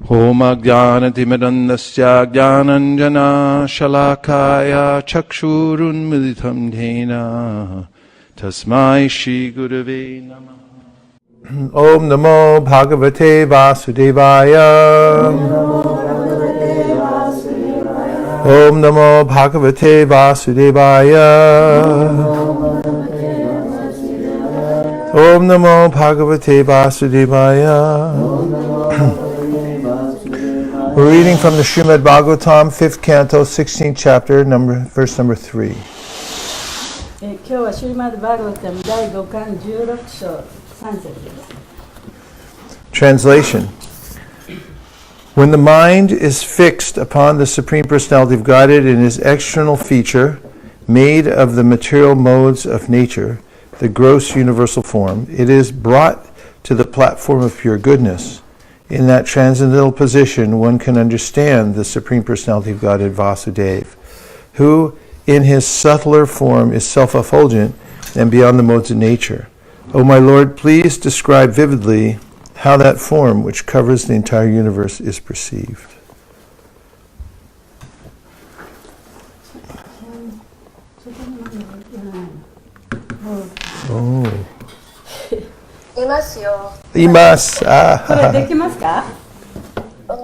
Om Ajnanatimirandasya Jnananjana Shalakaya Chakshurunmilitam Dhena Tasmai Shri Gurave Namah. Om Namo Bhagavate Vasudevaya. Om Namo Bhagavate Vasudevaya. Om Namo Bhagavate Vasudevaya. We're reading from the Srimad Bhagavatam, 5th canto, 16th chapter, verse number 3. 今日はシュリマド・バーガバタム第5巻16章3節です。Translation. When the mind is fixed upon the Supreme Personality of Godhead in his external feature, made of the material modes of nature, the gross universal form, it is brought to the platform of pure goodness. In that transcendental position, one can understand the Supreme Personality of Godhead Vasudeva, who in his subtler form is self-effulgent and beyond the modes of nature. O my Lord, please describe vividly how that form, which covers the entire universe, is perceived. Oh. いますよ。います。あこれできますか5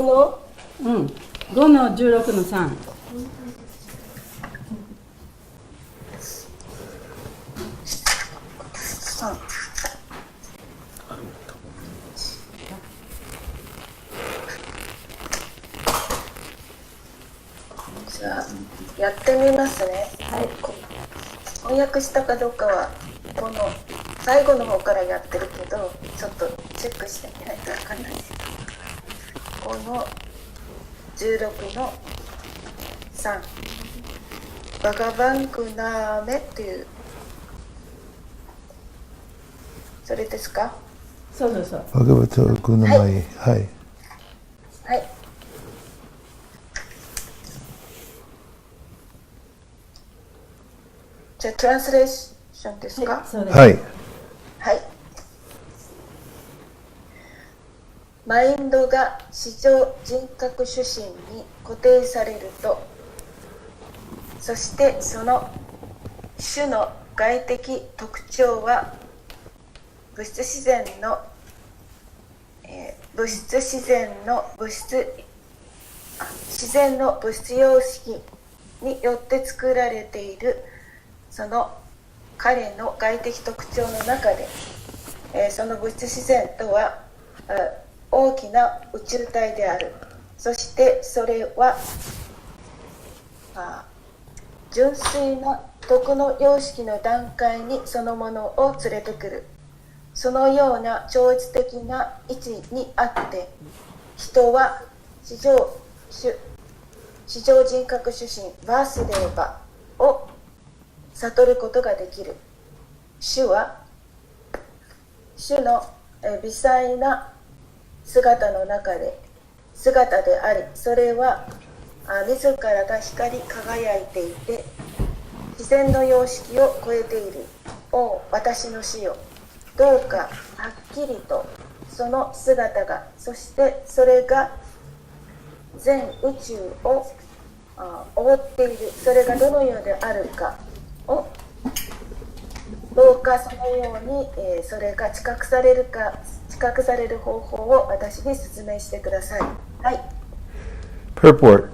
の5の16の3。じゃあやってみますね。はい。翻訳したかどうかはこの最後の方からやってるけど、ちょっとチェックしてみないとわかんないです。この16の3、バガバンクナーメっていう、それですか？そうそうそう。バガバタグナマイ。はい。はい。じゃあトランスレーションですか？そうです。はい。はい。マインドが視聴人格主心に固定されると、そしてその種の外的特徴は物質自然の自然の物質様式によって作られているその彼の外的特徴の中で、その物質自然とは大きな宇宙体である。そしてそれは純粋な徳の様式の段階にそのものを連れてくる。そのような超越的な位置にあって人は視聴人格主神バースデーバを悟ることができる。主は主の微細な姿であり、それは自らが光り輝いていて自然の様式を超えている。お私の主よ、どうかはっきりとその姿が、そしてそれが全宇宙を覆っている、それがどのようであるかをどうかそのように、それが知覚される方法を私に説明してください。はい。Purport.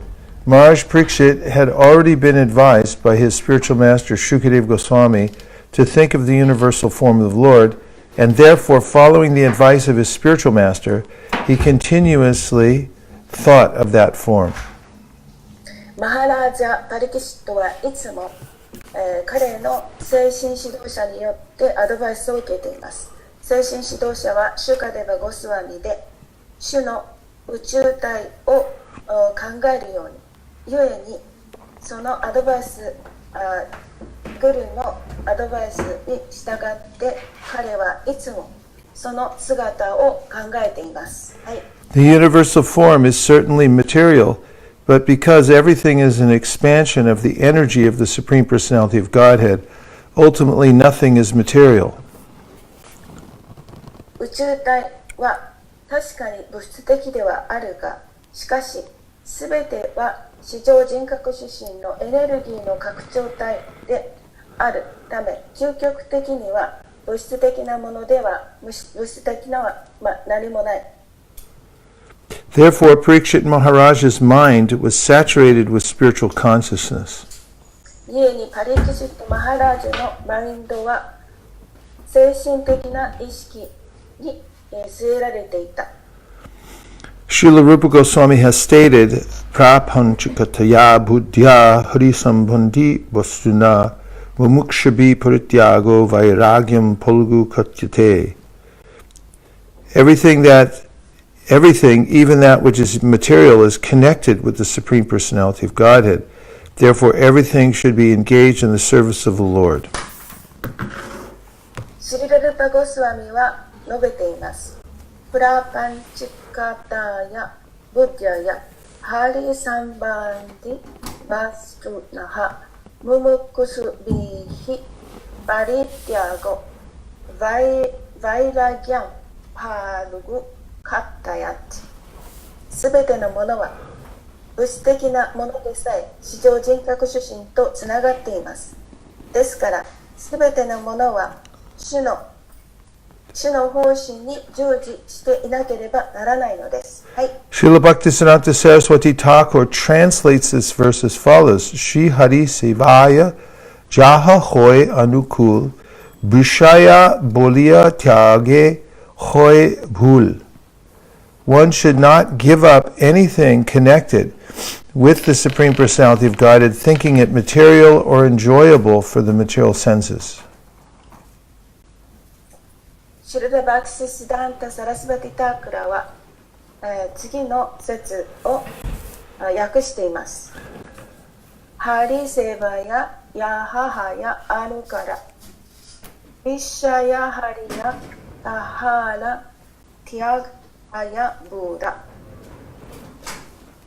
Maharaj Parikshit had already been advised by his spiritual master Shukadeva Goswami to think of the universal form of the Lord, and therefore, following the advice of his spiritual master, he continuously thought of that form. マハラージャ・パリキシットはいつも彼の精神指導者によってアドバイスを受けています。精神指導者はシュカデバ・ゴスワミで主の宇宙体を考えるように、ゆえにそのアドバイス、グルのアドバイスに従って彼はいつもその姿を考えています。はい。The universal form is certainly material, but because everything is an expansion of the energy of the Supreme Personality of Godhead, ultimately nothing is material. 宇宙体は確かに物質的ではあるが、しかしすべては視上人格主神のエネルギーの拡張体であるため、究極的には物質的なものでは物質的なは、何もない。Therefore, Parikshit Maharaj's mind was saturated with spiritual consciousness. 故にパリキシット・マハラージュのマインドは精神的な意識に据えられていた。Srila Rupa Goswami has stated, Prapanchikataya buddhya harisambandhi vastuna mumukshabhi parityago vairagyam polgu katyate. Everything, even that which is material, is connected with the Supreme Personality of Godhead. Therefore, everything should be engaged in the service of the Lord. シリラルパ・ゴスワミは述べています。プラパンチカタやブッディアやハリサンバンディバストゥナハムムクスビーヒパリティアゴバイラギャンパールグカッタヤテ。すべてのものは物質的なものでさえ視上人格主神とつながっています。ですからすべてのものは主の方針に従事していなければならないのです。はい。Srila Bhaktisiddhanta Saraswati Thakur translates this verse as follows: Shri Hari Sevaya Jaha Hoy Anukul Bishaya Bolia Tyage Hoy Bhul. One should not give up anything connected with the Supreme Personality of Godhead, thinking it material or enjoyable for the material senses. シルダ・バクシスダンタ・サラスバティ・タークラは、次の説を訳しています。ハリセバやヤハハやアヌカラ、ビッシャやハリやタハラ、ティアガやブーラ。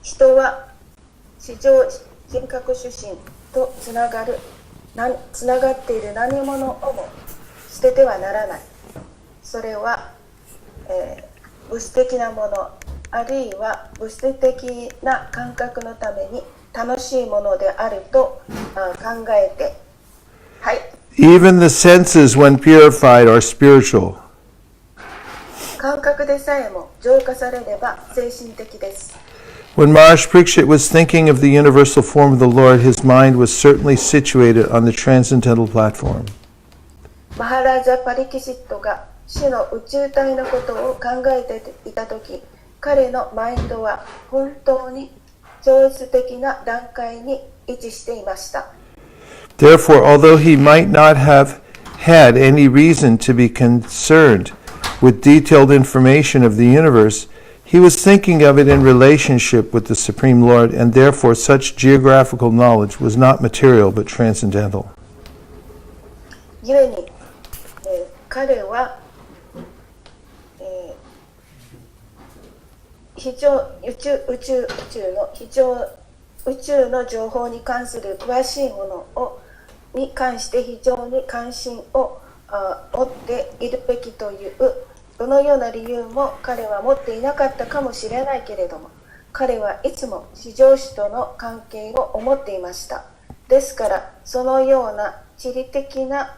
人は視上人格主神とつながっている何者をも捨ててはならない。それは、物質的なものあるいは物質的な感覚のために楽しいものであると考えて、はい。Even the senses, when purified, are spiritual. 感覚でさえも浄化されれば精神的です。When Maharaj Parikshit was thinking of the universal form of the Lord, his mind was certainly situated on the transcendental platform. マハラージャ・パリキシットが主の宇宙体のことを考えていたとき、彼のマインドは本当に超越的な段階に位置していました。Therefore, although he might not have had any reason to be concerned with detailed information of the universe, he was thinking of it in relationship with the Supreme Lord, and therefore such geographical knowledge was not material but transcendental. 故に、彼は宇宙の情報に関する詳しいものに関して非常に関心を持っているべきというどのような理由も彼は持っていなかったかもしれないけれども、彼はいつも至上主との関係を思っていました。ですからそのような地理的な、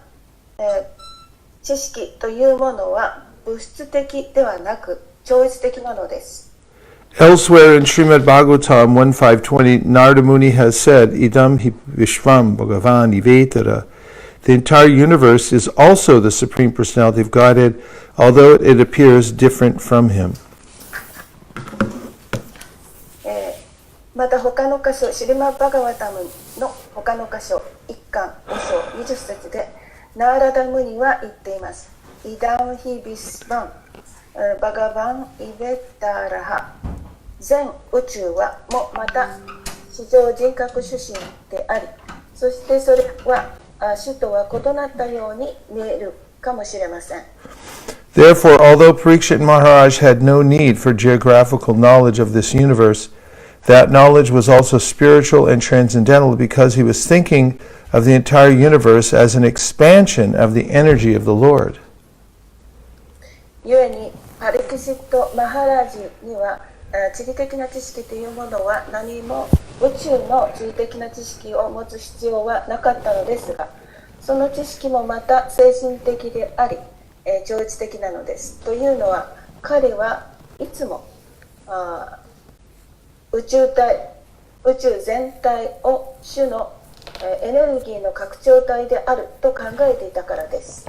知識というものは物質的ではなく超越的なのです。Elsewhere in Srimad Bhagavatam 1.520, Narada Muni has said, Idam hi Vishvam Bhagavan Ivetara. The entire universe is also the Supreme Personality of Godhead, although it appears different from him. また他の箇所、シリマッバガワタムの他の箇所、1巻5章20節で、ナーラダムニは言っています。イダンヒビスバン、バガバンイベッタラハ。全宇宙はもまた視上人格主神であり、そしてそれは主とは異なったように見えるかもしれません。Therefore, although Parikshit Maharaj had no need for geographical knowledge of this universe, that knowledge was also spiritual and transcendental because he was thinking of the entire universe as an expansion of the energy of the Lord. 故にパリキシット・マハラジには地理的な知識というものは何も宇宙の地理的な知識を持つ必要はなかったのですが、その知識もまた精神的であり、超越的なのです。というのは、彼はいつも宇宙全体を主のエネルギーの拡張体であると考えていたからです。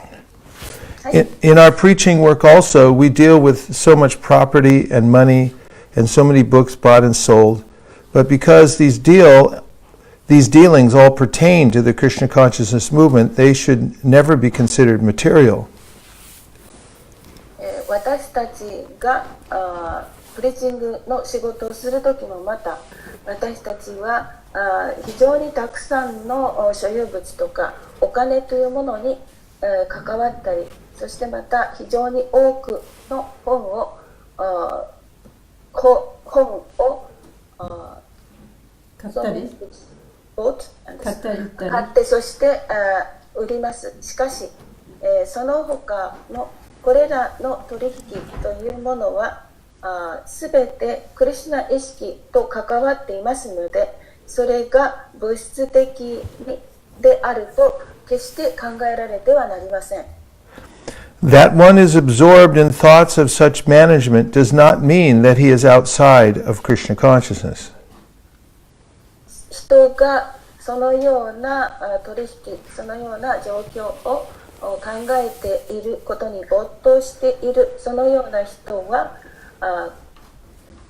In our preaching work also, we deal with so much property and money and so many books bought and sold. But because these dealings all pertain to the Krishna consciousness movement, they should never be considered material. 私たちがプリーチングの仕事をするときもまた、私たちは非常にたくさんの所有物とかお金というものに関わったり、そしてまた非常に多くの本を買ったり買ってそして売ります。しかし、その他のこれらの取引というものはすべてクリシュナ意識と関わっていますので、それが物質的であると決して考えられてはなりません。That one is absorbed in thoughts of such management does not mean that he is outside of Krishna consciousness. 人がそのような取引、そのような状況を考えていることに没頭している、そのような人は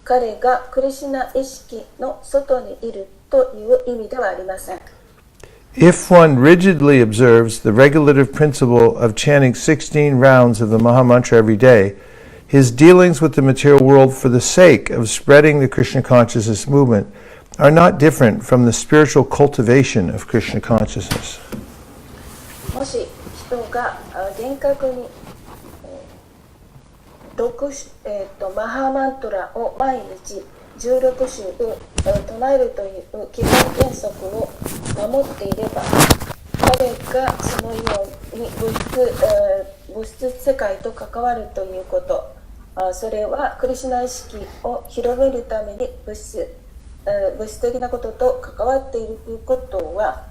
彼がクリシュナ意識の外にいるという意味ではありません。If one rigidly observes the regulative principle of chanting 16 rounds of the Mahamantra every day, his dealings with the material world for the sake of spreading the Krishna consciousness movement are not different from the spiritual cultivation of Krishna consciousness. もし人が厳格にマハマントラを毎日16週唱えるという基本原則を守っていれば、彼がそのように物質世界と関わるということ、それはクリシュナ意識を広めるために物質的なことと関わっているということは、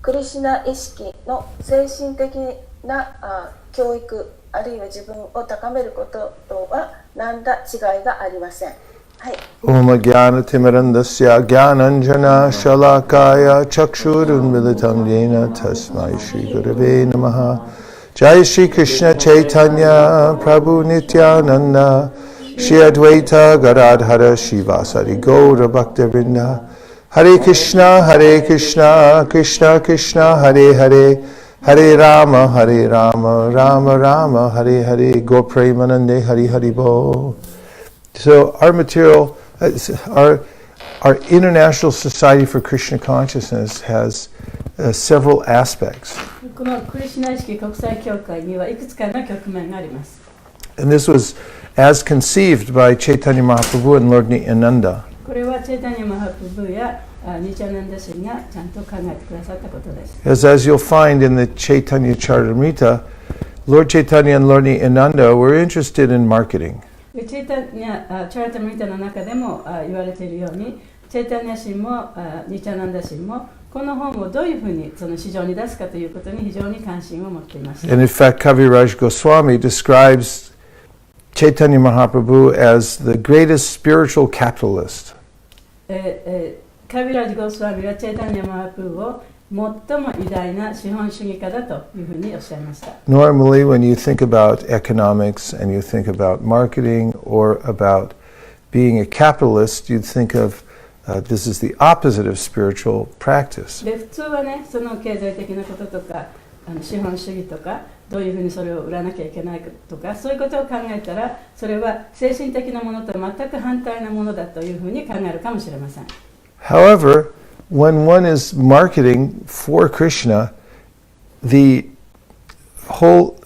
クリシュナ意識の精神的な教育、あるいは自分を高めることとは何ら違いがありません。はい。Om Jnana Timirandasya Jnananjana Shalakaya Chakshurunmilitam Yena Tasmai Shri Gurave Namaha. Jai Shri Krishna Chaitanya Prabhu Nityananda Shri Advaita Gadadhara Shivasari Gaura Bhaktivinoda. Hare Krishna Krishna Krishna Hare Hare Hare Rama Rama Rama Hare Hare Go Premanande Hari Hari Bo. So our material, our International Society for Krishna Consciousness has several aspects. このクリシュナ意識国際協会にはいくつかの局面があります。And this was as conceived by Chaitanya Mahaprabhu and Lord Nityananda. これはチェイタニヤ・マハプブやニチャナンダ神がちゃんと考えてくださったことです。As you'll find in the Chaitanya Charitamrita, Lord Chaitanya and Lord Nityananda were interested in marketing. チェイタニヤ・チャラタムリタの中でも言われているように、チェイタニヤ神もニチャナンダ神もこの本をどういうふうにその市場に出すかということに非常に関心を持っていました。And in fact, Kaviraj Goswami describes Chaitanya Mahaprabhu as the greatest spiritual capitalist. カビラジ・ゴスワミはチェイタニヤ・マハプブを最も偉大な資本主義家だというふうにおっしゃいました。Normally, when you think about economics and you think about marketing or about being a capitalist, you'd think of this is the opposite of spiritual practice. で、普通はね、その経済的なこととか、資本主義とか、どういうふうにそれを売らなきゃいけないかとか、そういうことを考えたら、それは精神的なものと全く反対なものだというふうに考えるかもしれません。However, when one is marketing for Krishna, the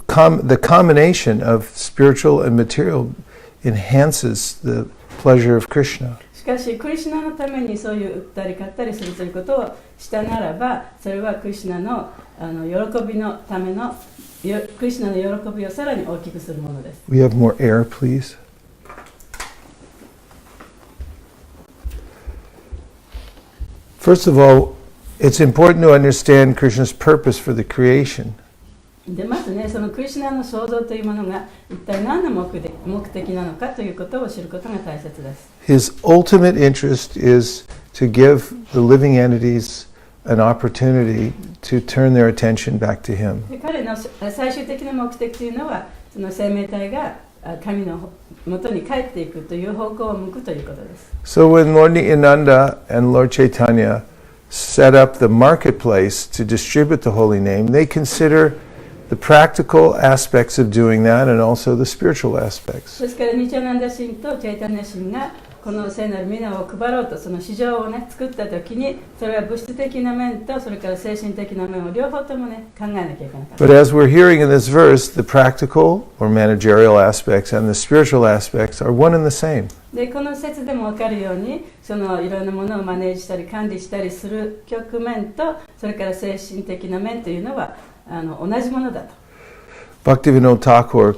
combination of spiritual and material enhances the pleasure of Krishna. しかし、クリシュナのためにそういう売ったり買ったりするということをしたならば、それはクリシュナの喜びのためのクリシュナの喜びをさらに大きくするものです。We have more air, please. First of all, it's important to understand Krishna's purpose for the creation. でまずね、そのクリシュナの創造というものが一体何の目的なのかということを知ることが大切です。His ultimate interest is to give the living entities an opportunity to turn their attention back to Him. で彼の最終的な目的というのは、その生命体が神の元に帰っていくという方向を向くということです。So when Lord Nityananda and Lord Chaitanya set up the marketplace to distribute the holy name, they consider the practical aspects of doing that and also the spiritual aspects. ですからニチャナンダ神とチャイタニャ神がこの聖なる皆を配ろうとその市場をね作った時に、それは物質的な面とそれから精神的な面を両方ともね考えなきゃいけなかった。But as we're hearing in this verse, the practical or managerial aspects and the spiritual aspects are one and the same. でこの説でも分かるように、そのいろんなものをマネージしたり管理したりする局面と、それから精神的な面というのは同じものだと。Bhaktivinoda Thakur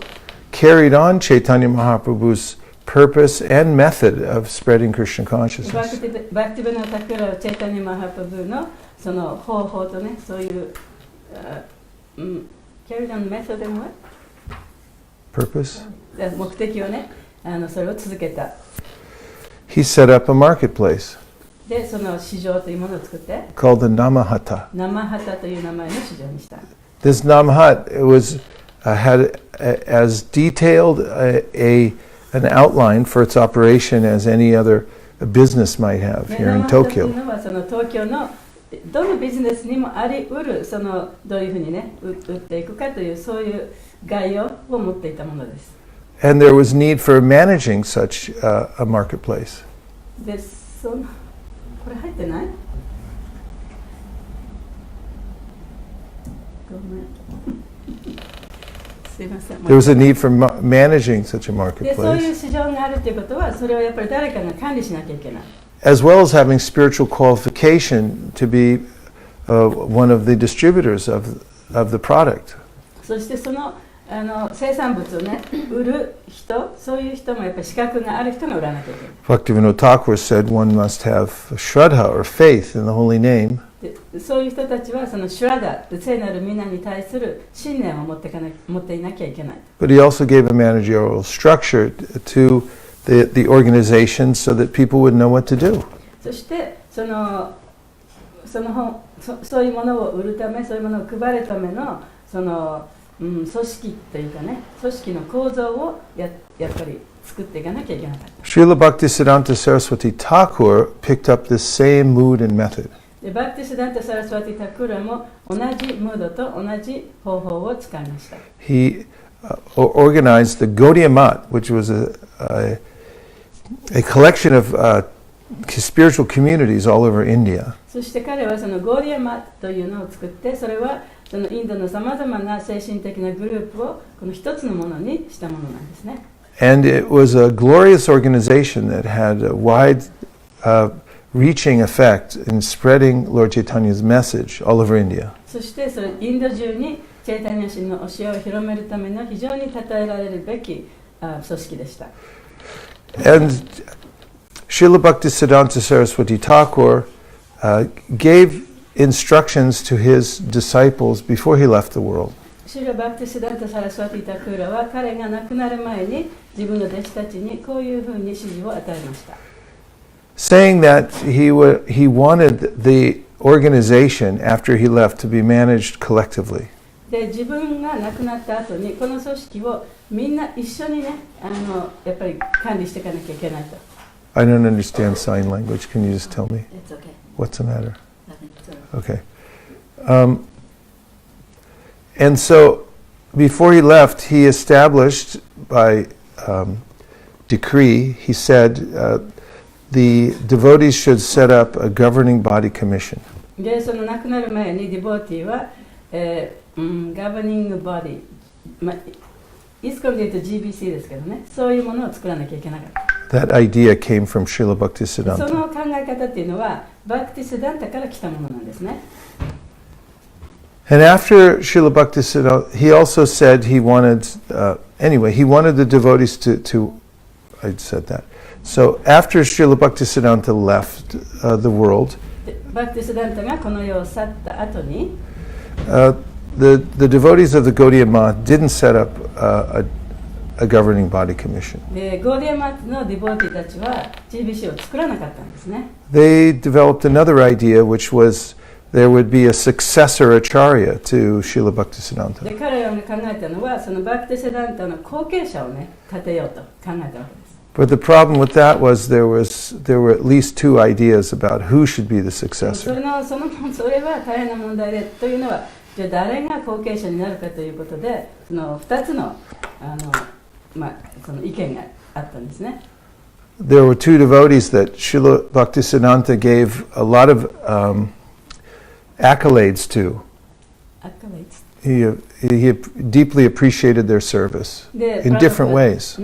carried on Chaitanya Mahaprabhu's purpose and method of spreading Krishna バ consciousness. クティブのタクラチェイタニマハプブのその方法とね、そういうキャリーダンメソッドも Purpose? 目的をね、それを続けた。He set up a marketplace で、その市場というものを作って、 called the Namahata. 生旗という名前の市場にした。This Namahat had as detailed an outline for its operation as any other business might have で here in 生旗とい Tokyo. うのはその東京のどのビジネスにもあり得る、そのどういうふうにね売っていくかというそういう概要を持っていたものです。And there was need for managing such a marketplace. で、これ入ってない？ごめん。すいません。 There was a need for managing such a で、そういう marketplace, 市場があるということは、それをやっぱり誰かが管理しなきゃいけない。as well as having spiritual qualification to be one of the distributors of the product. そしてその生産物をね売る人、そういう人もやっぱり資格がある人が売らなきゃいけない。Bhaktivinoda Thakur said one must have shraddha or faith in the holy name. でそういう人たちはそのシュラダ、聖なる皆に対する信念を持っていなきゃいけない。But he also gave a managerial structure to the organization so that people would know what to do. そしてそういうものを売るため、そういうものを配るための組織というかね、組織の構造をやっぱり作っていかなきゃいけなかった。 Srila Bhaktisiddhanta Saraswati Thakur picked up this same mood and method. でバクティシダンタ・サラスワティ・タクラも同じムードと同じ方法を使いました。He organized the Gaudiya Math, which was a collection of spiritual communities all over India. そして彼はそのゴーディアマというのを作って、それはそのインドのさまざまな精神的なグループをこの一つのものにしたものなんですね。And it was a glorious organization that had a wide reaching effect in spreading Lord Chaitanya's message all over India. そしてそれインド中にチェイタニア神の教えを広めるための非常に称えられるべき組織でした。And Srila Bhaktisiddhanta Saraswati Thakur gave instructions to his disciples before he left the world. シュラ・バクティシダンタ・サラスワティ・タクーラは彼が亡くなる前に自分の弟子たちにこういうふうに指示を与えました。Saying that he wanted the organization after he left to be managed collectively. で自分が亡くなった後にこの組織をみんな一緒にねやっぱり管理していかなきゃいけないと。I don't understand sign language. Can you just tell me? It's okay. What's the matter? Nothing. It's okay. Okay. And so before he left, he established by decree, he said the devotees should set up a governing body commission. でその亡くなる前にディボーティーは、ガバニングボディ、イスコンで言うと GBC ですけどね、そういうものを作らなきゃいけなかった。That idea came from Srila その Bhaktisiddhanta. 考え方っていうのはバクティシダンタから来たものなんですね。And after Srila Bhaktisiddhanta, he also said he wanted, he wanted the devotees to I said that. So after Srila Bhaktisiddhanta left the world, でバクティシダンタがこの世を去った後に、the devotees of the Gaudiya Math didn't set up a governing body commission. でゴーディアマーのディボーティたちは GBC を作らなかったんですね。They developed another idea, which was there would be a successor acharya to Srila Bhaktisiddhanta. で彼らが考えたのはそのバクティシダンタの後継者をね立てようと考えたわけです。But the problem with that was there were at least two ideas about who should be the そ successor. れは大変な問題でというのはじゃあ誰が後継者になるかということでその2つのその意見があったんですね。There were two devotees that Srila Bhaktisiddhanta gave a lot of accolades to. He deeply appreciated their service in different ways.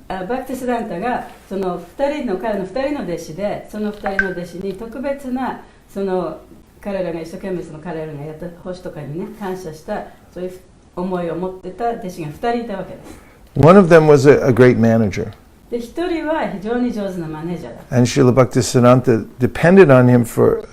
バクティシダンタがその彼の2人の弟子でその2人の弟子に特別なその彼らが一生懸命その彼らがやった星とかにね感謝したそういう思いを持ってた弟子が2人いたわけです。One of them was a great manager. で1人は非常に上手なマネージャーだ。And Srila Bhaktisiddhanta depended on him for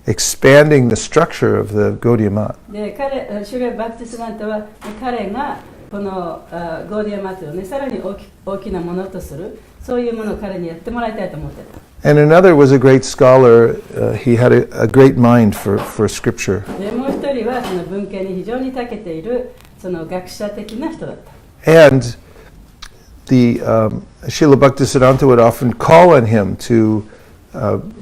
expanding the structure of the Gaudiya Math. でシュレバクティシダンタは彼がこのゴーディアマーをねさらに大きなものとするそういうものを彼にやってもらいたいと思ってた。And another was a great scholar. He had a great mind for scripture. でもう一人はその文献に非常に長けているその学者的な人だった。And the Srila Bhaktisiddhanta would often call on him to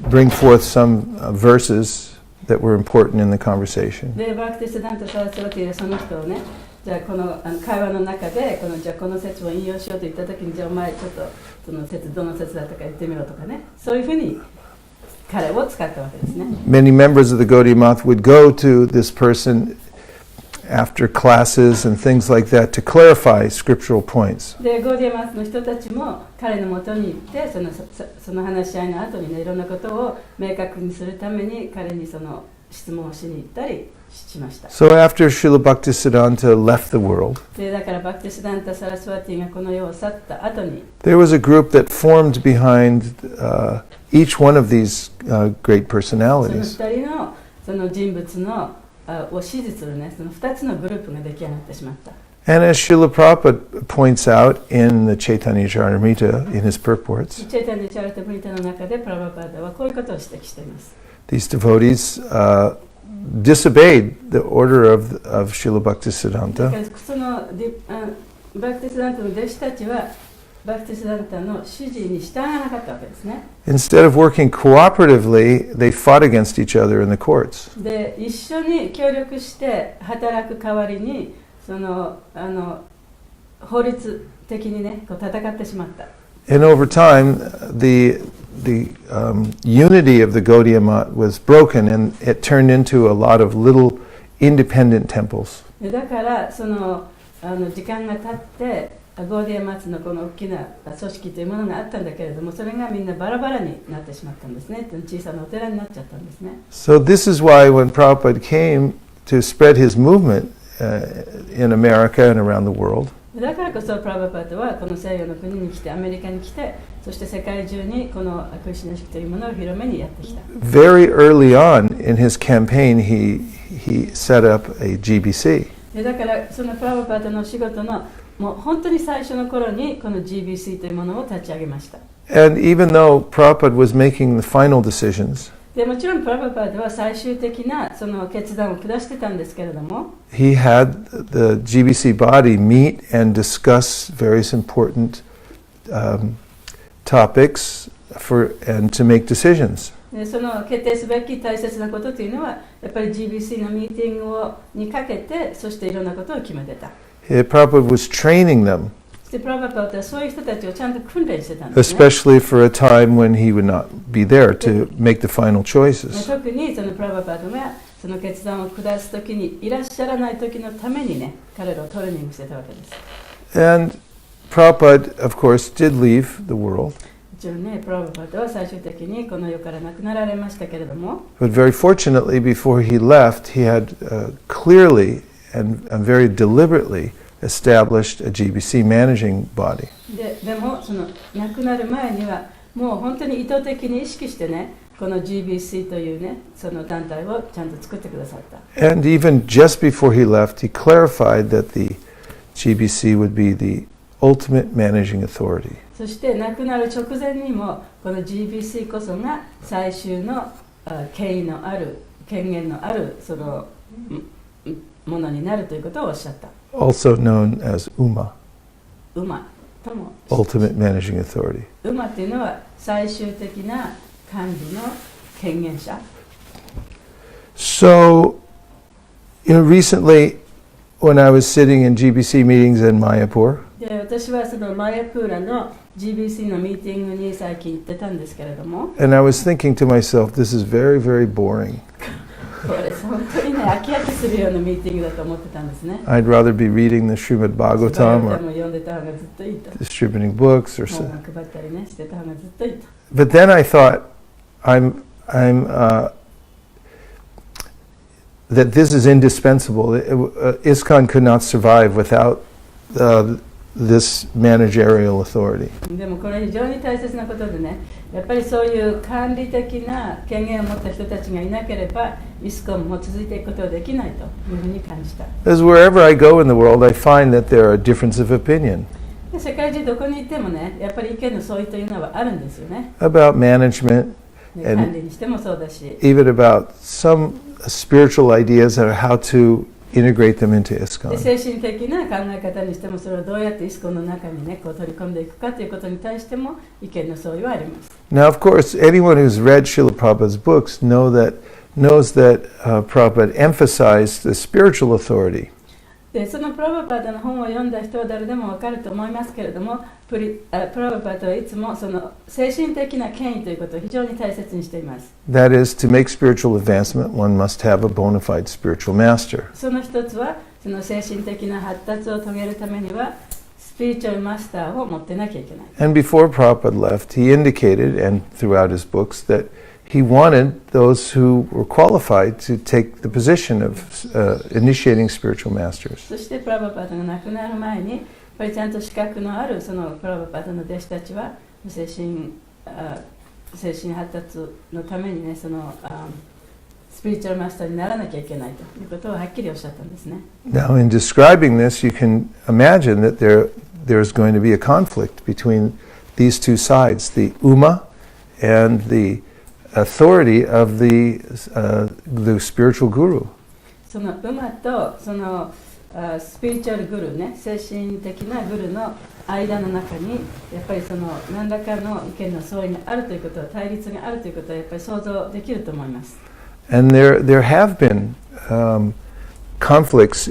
bring forth some verses that were important in the conversation. でバクティシダンタ・サラスワティはその人をねじゃあこの会話の中でこの説を引用しようと言った時にじゃあお前ちょっとその説どの説だったか言ってみろとかねそういうふうに彼を使ったわけですね。Many members of the Gaudiya Math would go to this person after classes and things like that to clarify scriptural points. でゴーディアマスの人たちも彼の元に行ってその話し合いの後にねいろんなことを明確にするために彼にその質問をしに行ったりしました。So after Srila Bhaktisiddhanta left the world, でだからバクティシダンタ・サラスワティがこの世を去った後に there was a group that formed behind each one of these great その personalities. 2人のその人物のを支持するねその2つのグループが出来上がってしまった。And as Srila Prabhupada points out in the Chaitanya Charitamrita, in his purports, チェイタニチャリタブリタの中でプラバパーダはこういうことを指摘しています。these devotees disobeyed the order of Srila だか Bhaktisiddhanta. らそのバクティシダンタの弟子たちはバクティシダンタの指示に従わなかったわけですね。Instead of working cooperatively, they fought against each other in the courts. で一緒に協力して働く代わりにその法律的にねこう戦ってしまった。And over time, the unity of the Gaudiya Math was broken, and it turned into a lot of little independent temples. でだからその時間が経ってゴーディアマツのこの大きな組織というものがあったんだけれどもそれがみんなバラバラになってしまったんですね。小さなお寺になっちゃったんですね。So this is why when Prabhupada came to spread his movement in America and around the world, だからこそプラバパートはこの西洋の国に来てアメリカに来てそして世界中にこのクリシュナ式というものを広めにやってきた。very early on in his campaign, he set up a GBC. でだからそのプラバパートの仕事のもう本当に最初の頃にこの GBC というものを立ち上げました。And even though Prabhupada was making the final decisions, でもちろんプラバパートは最終的なその決断を下してたんですけれども、he had the GBC body meet and discuss various important topics and to make decisions. でその決定すべき大切なことというのはやっぱり GBC のミーティングにかけてそしていろんなことを決めてた。Prabhupada was training them, そしてプラバパートはそういう人たちをちゃんと訓練してたんですね。 especially for a time when he would not be there to make the final choices. 特にそのプラバパートがその決断を下すときにいらっしゃらないときのためにね彼らをトレーニングしてたわけです。And Prabhupada, of course, did leave the world. 一応ね、プラブパダは最終的にこの世から亡くなられましたけれども、 But very fortunately, before he left, he had clearly and very deliberately established a GBC managing body. でもその亡くなる前にはもう本当に意図的に意識してね、この GBC というね、その団体をちゃんと作ってくださった。 And even just before he left, he clarified that the GBC would be the ultimate managing authority. そして亡くなる直前にもこの GBC こそが最終の権威のある権限のあるそのものになるということをおっしゃった。 Also known as UMA, 馬とも ultimate managing authority. 馬というのは最終的な管理の権限者。 So, recently when I was sitting in GBC meetings in Mayapur, で私はそのマヤプーラの GBC のミーティングに最近行ってたんですけれども、 and I was thinking to myself, this is very, very boring. これ本当にね飽き飽きするようなミーティングだと思ってたんですね。 I'd rather be reading the Srimad バイ Bhagavatam オ or も読んでた方がずっといいと。 distributing books or 本 so. を配ったりねしてた方がずっといいと。 But then I thought, that this is indispensable. ISKCON could not survive without this managerial authority. でもこれ非常に大切なことでね、やっぱりそういう管理的な権限を持った人たちがいなければ、イスコンも続いていくことはできないというふうに感じた。 As wherever I go in the world, I find that there are differences of opinion で世界中どこに行ってもね、やっぱり意見の相違というのはあるんですよね。 about management, ね管理にしてもそうだし、 even about some spiritual ideas or how to integrate them into で ISKCON. 精神的な考え方にしてもそれをどうやってイスコンの中にねこう取り込んでいくかということに対しても意見の相違はあります。 Now, of course, anyone who's read Srila Prabhupada's books knows that Prabhupada emphasized the spiritual authority. でそのプラブパーダの本を読んだ人は誰でも分かると思いますけれども、プラブパーダはいつもその精神的な権威ということを非常に大切にしています。 That is, to make spiritual advancement, one must have a bona fide spiritual master. その一つはその精神的な発達を遂げるためにはスピリチュアルマスターを持ってなきゃいけない。 And before Prabhupada left, he indicated, and throughout his books, that he wanted those who were qualified to take the position of initiating spiritual masters. そしてプラブパーダが亡くなる前にやっぱりちゃんと資格のあるそのプラブパーダの弟子たちは精神発達のためにねそのスピリチュアルマスターにならなきゃいけないということをはっきりおっしゃったんですね。 Now, in describing this, you can imagine that there's going to be a conflict between these two sides, the Uma and the authority of the spiritual guru. その馬とそのスピリチュアルグルね、精神的なグルの間の中にやっぱりその何らかの意見の相違があるということは対立があるということはやっぱり想像できると思います。 And there have been conflicts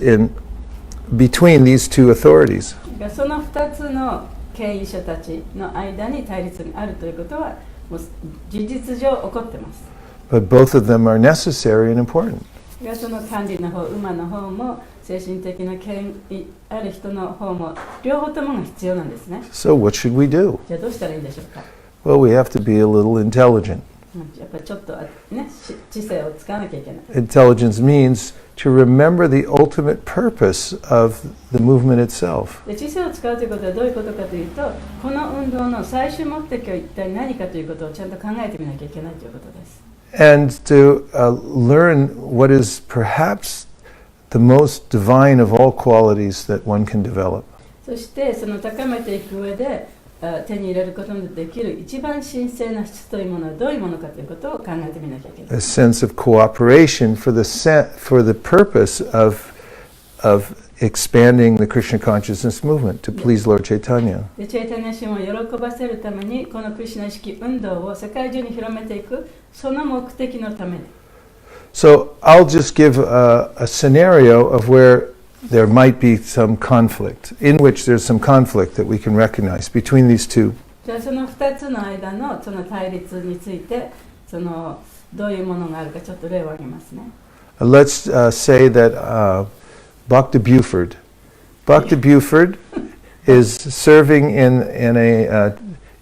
between these two authorities. その2つの権威者たちの間に対立があるということはもう事実上起こってます。 But both of them are necessary and important. がその管理の方、馬の方も精神的な権威ある人の方も両方ともが必要なんですね。 So what should we do? じゃあどうしたらいいんでしょうか。 Well, we have to be a little intelligent. やっぱりちょっとね、知性を使わなきゃいけない。 Intelligence means to remember the ultimate purpose of the movement itself. で知性を使うということはどういうことかというと、この運動の最終目的は一体何かということをちゃんと考えてみなきゃいけないということです。 And to learn what is perhaps the most divine of all qualities that one can develop. そしてその高めていく上で手に入れることのできる一番神聖な質というものはどういうものかということを考えてみなきゃいけない。 A sense of cooperation for the purpose of expanding the Krishna consciousness movement to please Lord Chaitanya. でチェイタニア神を喜ばせるためにこのクリシュナ意識運動を世界中に広めていくその目的のために。 So I'll just give a scenario of where there might be some conflict, in which there's some conflict that we can recognize between these two. じゃあその2つの間のその対立についてそのどういうものがあるかちょっと例を挙げますね。 Let's say that Bhakta Buford is serving in a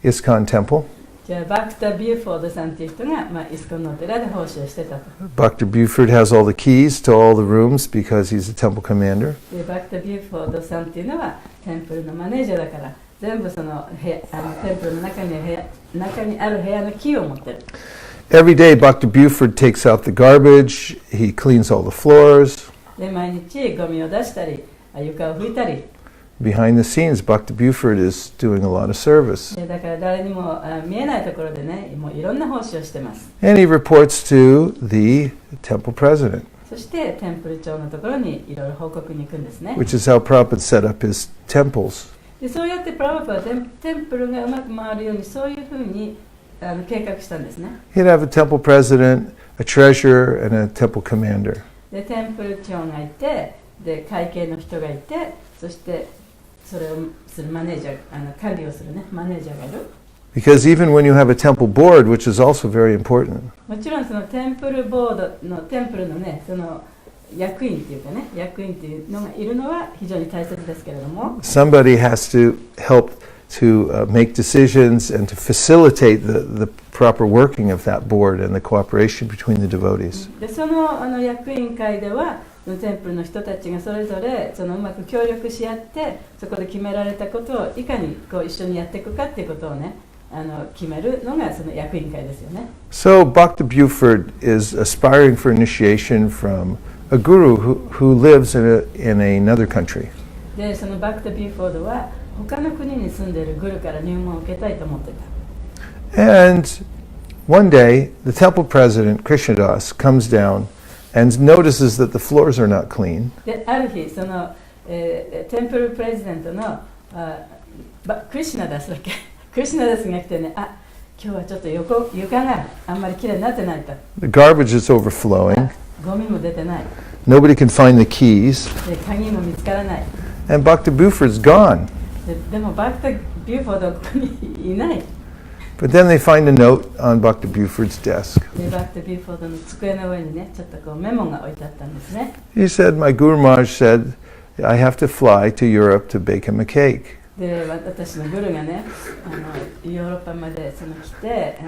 ISKCON temple. じゃあバクタ・ビューフォードさんっていう人が、イスコンのお寺で奉仕をしてたと。Dr. Buford has all the keys to all the rooms because he's a temple commander. でバクタ・ビューフォードさんっていうのはテンプルのマネージャーだから全部そのテンプルの中にある部屋のキーを持ってる。Every day, Dr. Buford takes out the garbage, he cleans all the floors. で毎日ゴミを出したり床を拭いたり。Behind the scenes, Dr. Buford is doing a lot of service. だから誰にも見えないところでね、もういろんな奉仕をしてます。And he reports to the temple president, そしてテンプル長のところにいろいろ報告に行くんですね。which is how Prabhupada set up his temples. でそうやってプラバパはテンプルがうまく回るようにそういうふうに計画したんですね。He'd have a temple president, a treasurer, and a temple commander. でテンプル長がいて、で会計の人がいて、そしてそれをするマネージャー、管理をするね、マネージャーがいる。Because even when you have a temple board, which is also very important, もちろんそのテンプルボードのテンプルのね、その役員っていうかね、役員っていうのがいるのは非常に大切ですけれども、somebody has to help to make decisions and to facilitate the proper working of that board and the cooperation between the devotees. でその役員会ではそのテンプルの人たちがそれぞれそのうまく協力し合ってそこで決められたことをいかにこう一緒にやっていくかっていうことをね決めるのがその役員会ですよね。So Bhakta Buford is aspiring for initiation from a guru who lives in another country. でそのバクタ・ビューフォードは他の国に住んでいるグルから入門を受けたいと思ってた。And one day, the temple president, Krishnadas, comes down and notices that the floors are not clean. である日その、テンプルプレジデントのクリシュナダスだっけクリシュナダスが来てね、今日はちょっと床があんまりきれいになってないと。The garbage is overflowing. ゴミも出てない。Nobody can find the keys. で鍵も見つからない。And Bhakta Buford's gone. でもバクタ・ビューフォードはここにいない。But then they find a note on Bhakta Buford's desk. でバクタ・ビューフォードの机の上にね、ちょっとこうメモが置いてあったんですね。He said, my Guru Maharaj said, I have to fly to Europe to bake him a cake. で私のグルがね、ヨーロッパまで来て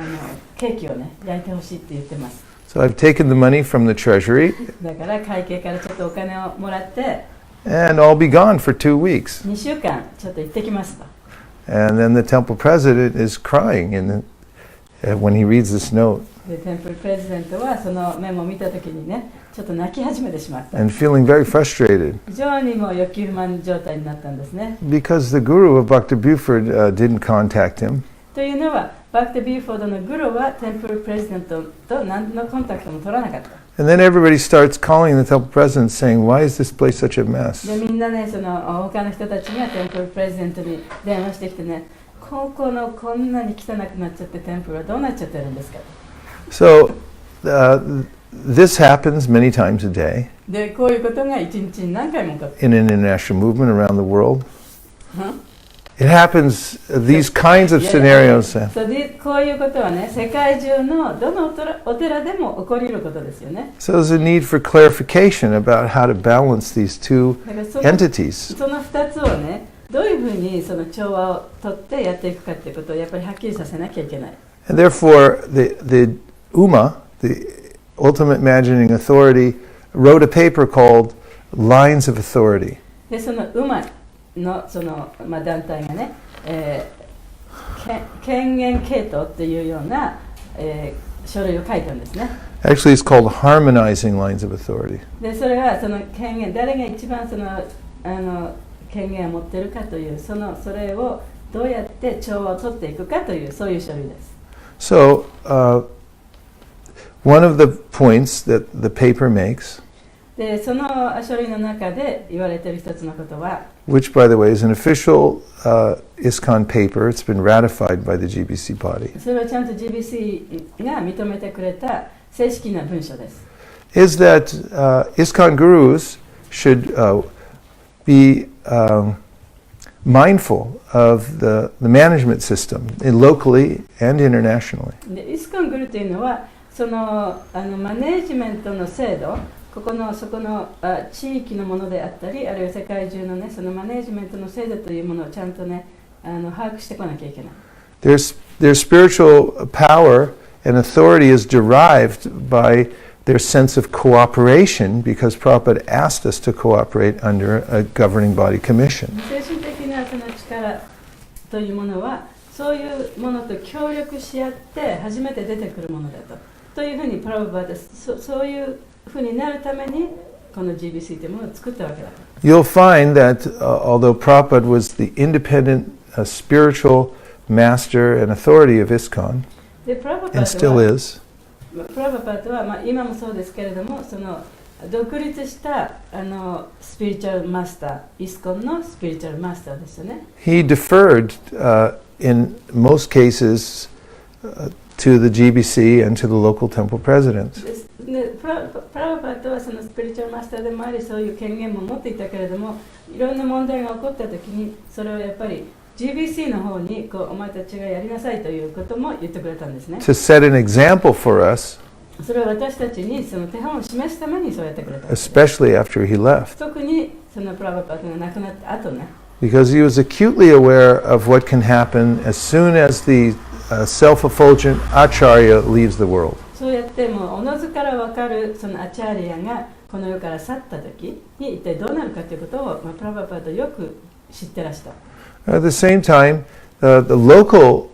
ケーキをね焼いてほしいって言ってます。So I've taken the money from the treasury だから会計からちょっとお金をもらって and I'll be gone for 2 weeks. 2週間ちょっと行ってきますと。And then the temple president is crying when he reads this note でテンプルプレジデントはそのメモを見たときにね、ちょっと泣き始めてしまった。 and feeling very frustrated 非常にもう欲求不満状態になったんですね。 because the guru of Bhakta Buford didn't contact him. というのはバクタ・ビューフォードのグルはテンプルプレジデントと何のコンタクトも取らなかった。 And then everybody starts calling the temple president saying, why is this place such a mess? でみんなね、その他の人たちがテンプルプレジデントに電話してきてね、このこんなに汚くなっちゃってテンプルはどうなっちゃってるんですか。 So this happens many times a day でこういうことが一日に何回も起こる。 in an international movement around the world. It happens, these kinds of scenarios. そうでこういうことはね、世界中のどのお寺でも起こり得ることですよね。 So there's a need for clarification about how to balance these two だからその entities. その2つをね、どういうふうにその調和をとってやっていくかっていうことをやっぱりはっきりさせなきゃいけない。 And therefore, the Uma, the ultimate imagining authority, wrote a paper called Lines of Authority. でその馬のその、団体がね、権限系統っていうような、書類を書いたんですね。 Actually, it's called Harmonizing Lines of Authority. でそれはその権限、誰が一番その権限を持っているかというそれをどうやって調和を取っていくかというそういう書類です。 So, one of the points that the paper makes, でその書類の中で言われている一つのことは、 which, by the way, is an official ISKCON paper. It's been ratified by the GBC body. それはちゃんと GBC が認めてくれた正式な文書です。 Is that ISKCON gurus should be mindful of the management system locally and internationally. でイスコングルというのはそのマネージメントの制度、そこの地域のものであったり、あるいは世界中のねそのマネージメントの制度というものをちゃんとね把握してこなきゃいけない。There's their spiritual power and authority is derived by their sense of cooperation because Prabhupada asked us to cooperate under a governing body commission. 精神的なその力というものはそういうものと協力し合って初めて出てくるものだというふうにプラブパーダそういうふうになるためにこの GBC というものを作ったわけだと。You'll find that although Prabhupada was the independent spiritual master and authority of ISKCON, でプラブパ and ー still ダは is, プラブパーダは、今もそうですけれどもその独立したスピリチュアルマスターイスコンのスピリチュアルマスターですよね。 he deferred in most cases to the GBC and to the local temple presidents. でプラブパーダはそのスピリチュアルマスターでもありそういう権限も持っていたけれどもいろんな問題が起こった時にそれをやっぱり GBC の方にお前たちがやりなさいということも言ってくれたんですね。 To set an example for us, それは私たちにその手本を示すためにそうやってくれた。 especially after he left, 特にそのプラブパーダが亡くなった後ね。 because he was acutely aware of what can happen as soon as the self-effulgent acharya leaves the world. そうやってもうおのずから分かるそのアチャーリアがこの世から去った時に一体どうなるかということを、プラブパーダよく知ってらした。 At the same time, the local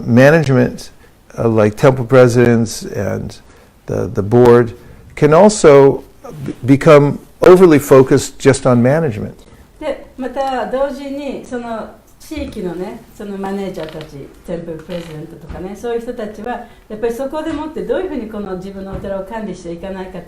management, like temple presidents and the board, can also become overly focused just on management. でまた同時にその地域のねそのマネージャーたちテンプルプレジデントとかねそういう人たちはやっぱりそこでもってどういうふうにこの自分のお寺を管理していかないか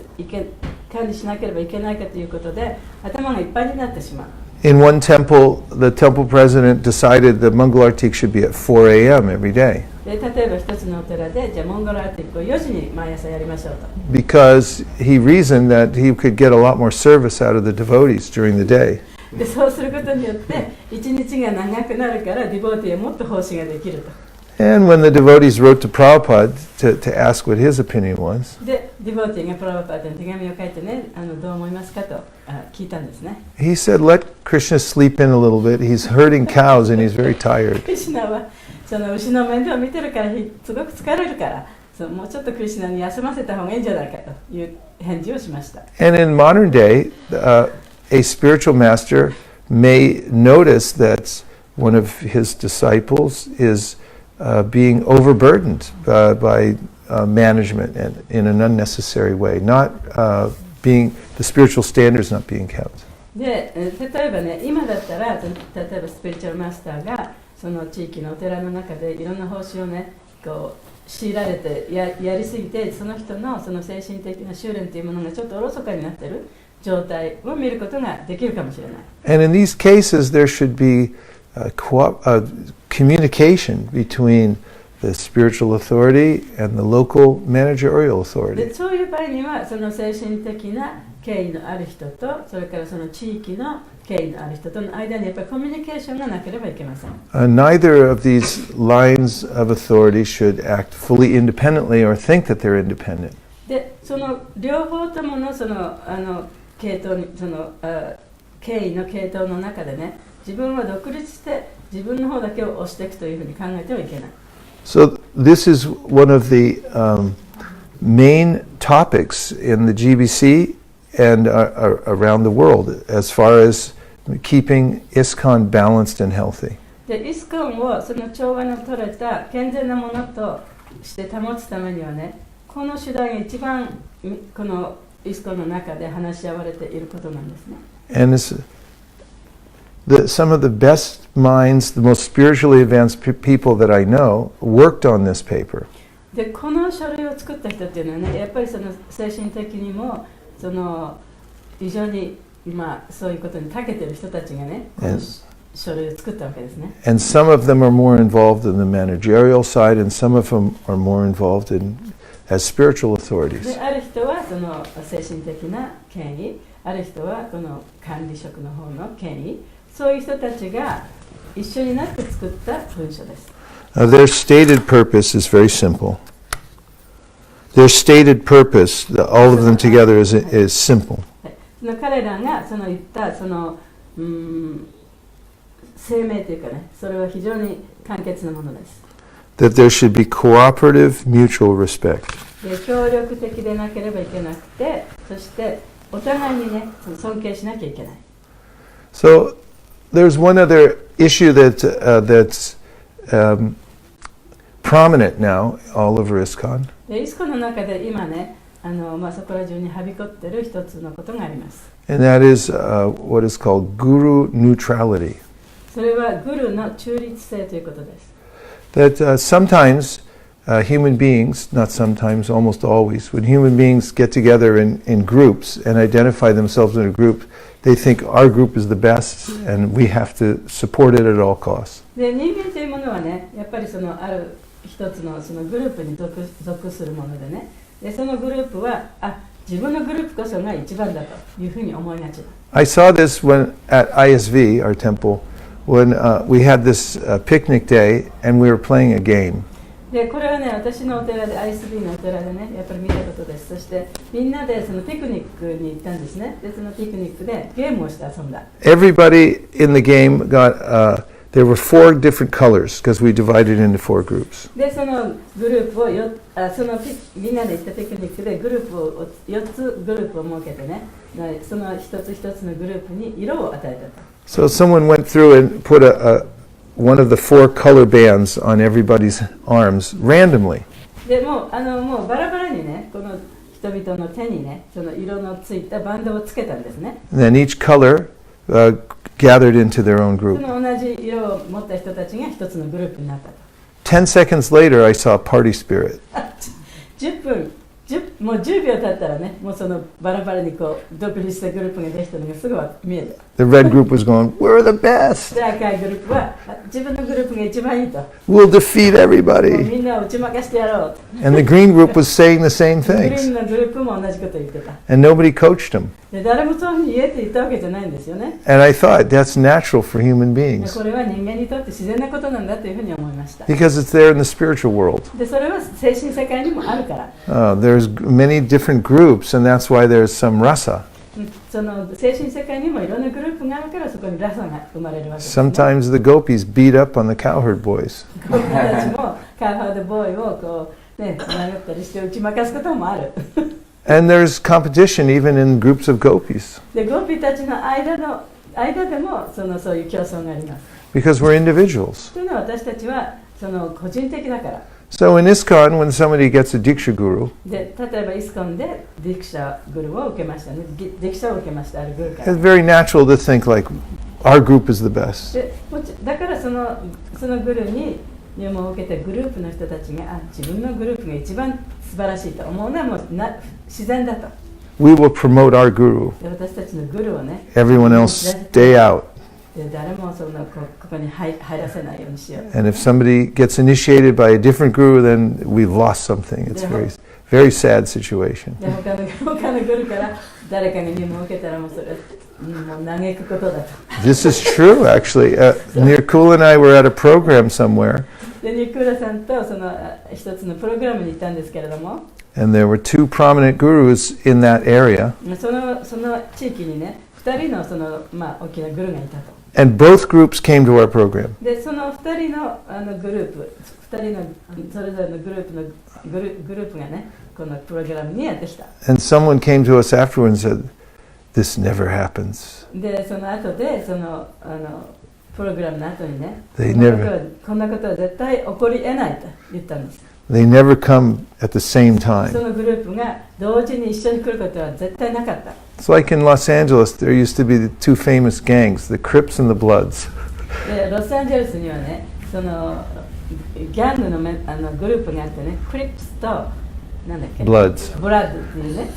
管理しなければいけないかということで頭がいっぱいになってしまう。 In one temple, the temple president decided the Mangal Artik should be at 4 a.m. every day で例えば一つのお寺でじゃあモンゴルアーティックを4時に毎朝やりましょうと。 because he reasoned that he could get a lot more service out of the devotees during the day. でそうすることによって一日が長くなるからディボーティーへもっと奉仕ができると。 And when the devotees wrote to Prabhupada to ask what his opinion was, でディボーティーがプラブパーダに手紙を書いてねどう思いますかと聞いたんですね。 he said, let Krishna sleep in a little bit. He's herding cows and he's very tired. クリシュナはその牛の面倒を見てるからすごく疲れるからもうちょっとクリシュナに休ませた方がいいんじゃないかという返事をしました。 And in modern day, a spiritual master may notice that one of his disciples is being overburdened by management and in an unnecessary way, not being the spiritual standards not being kept. で例えばね今だったら例えばスピリチュアルマスターがその地域のお寺の中でいろんな報酬をねこう強いられて やりすぎてその人のその精神的な修練というものがちょっとおろそかになっている状態を見ることができるかもしれない。 And in these cases, there should be communication between the spiritual authority and the local managerial で authority. そういう場合にはその精神的な権威のある人とそれからその地域の権威のある人との間にやっぱりコミュニケーションがなければいけません。 Neither of these lines of authority should act fully independently or think that they're independent. でその両方とものその系統にその権威の系統の中でね自分は独立して自分の方だけを押していくというふうに考えてはいけない。 So this is one of the main topics in the GBC and around the world as far as keeping ISKCON balanced and healthy. でイスコンをその調和の取れた健全なものとして保つためにはねこの主題が一番このイスコンの中で話し合われていることなんですね。 And some of the best minds, the most spiritually advanced people that I know worked on this paper. でこの書類を作った人っていうのはねやっぱりその精神的にもその非常にそういうことに長けてる人たちがねこの書類を作ったわけですね。 And some of them are more involved in the managerial side and some of them are more involved as spiritual authorities. である人はその精神的な権威ある人はこの管理職の方の権威そういう人たちが一緒になって作った文書です。Their stated purpose is very simple. Their stated purpose, all of them together, is simple. その彼らがその言ったその声明というかねそれは非常に簡潔なものです。that there should be cooperative mutual respect. で協力的でなければいけなくて、そしてお互いにね、尊敬しなきゃいけない。So there's one other issue that's prominent now all over ISKCON. でイスコの中で今ね、そこら中にはびこってる一つのことがあります。And that is what is called guru neutrality. それはグルの中立性ということです。That sometimes human beings, not sometimes, almost always, when human beings get together in groups and identify themselves in a group, they think our group is the best and we have to support it at all costs. で人間というものはね、やっぱりある一つのそのグループに属するものでね、でそのグループは自分のグループこそが一番だというふうに思いがちだ。I saw this when at ISV, our temple, when we had this picnic day and we were playing a game. でこれはね、私のお寺で ISB のお寺でね、やっぱり見たことです。そしてみんなでそのピクニックに行ったんですね。でそのピクニックでゲームをして遊んだ。Everybody in the game got there were 4 different colors because we divided into 4 groups. でそのグループをみんなで行ったピクニックでグループを4つグループを設けてね、その一つ一つのグループに色を与えたと。So someone went through and put one of the 4 color bands on everybody's arms randomly. でもうバラバラにね、この人々の手にね、その色のついたバンドをつけたんですね。And then each color gathered into their own そ group. の同じ色を持った人たちが一つのグループになったと。 10 seconds later, I saw party spirit. もう10秒経ったらね、もうそのバラバラにこう独立したグループができたのがすぐ見える。The red group was going, "We're the best. で赤いグループは自分のグループが一番いいと。We'll defeat もう everybody." みんなを打ち負かしてやろうと。 And the green group was saying the same グリー things. ンのグループも同じこと言ってた。 And nobody coached them. で誰もそういうふうに言えって言ったわけじゃないんですよね。 And I thought, that's natural for human で beings. これは人間にとって自然なことなんだというふうに思いました。 Because it's there in the spiritual world. でそれは精神世界にもあるから。There's many different groups, and that's why there's some rasa. その精神世界にもいろんなグループがあるからそこにラサが生まれるわけです、ね。Sometimes the gopis beat up on the cowherd boys. ゴピたちもカーハードボーイをこうね殴ったりして打ち負かすこともある。And there's competition even in groups of gopis. でゴピたちの間でもそういう競争があります。Because we're individuals. というのは私たちはその個人的だから。So in ISKCON, when somebody gets a Diksha Guru, で例えばイスコンでディクシャグルを受けましたね。ディクシャを受けましたあるグルか it's ら。very natural to think like, our group is the best. でだからそのグルに入門を受けたグループの人たちが自分のグループが一番素晴らしいと思うのはもう自然だと。We will promote our guru. で私たちのグルをね、 Everyone else stay out. で誰もここに入らせないようにしよう。 And if somebody gets initiated by a different guru, then we've lost something. It's very sad situation. で他のグルから誰かが入門を受けたらもうそれもう嘆くことだと。This is true, actually. Nirkul and I were at a program somewhere, でニクーラさんとその一つのプログラムに行ったんですけれども、 and there were 2 prominent gurus in that area, その地域にね2人の大きなグルがいたと。 and both groups came to our program. でその2人のグループ、2人のそれぞれのグループのグループがねこのプログラムにやってきた。 And someone came to us afterwards and said, "This never happens." でその後でプログラムの後にね、こんなことは絶対起こり得ないと言ったんです。 They never come at the same そ time. のグループが同時に一緒に来ることは絶対なかった。 It's like in Los Angeles, there used to be the 2 famous gangs, the Crips and the Bloods. でロサンゼルスにはね、そのギャングのグループがあってね、クリップスとなんだっけ、Bloods. ブラッドっていうね。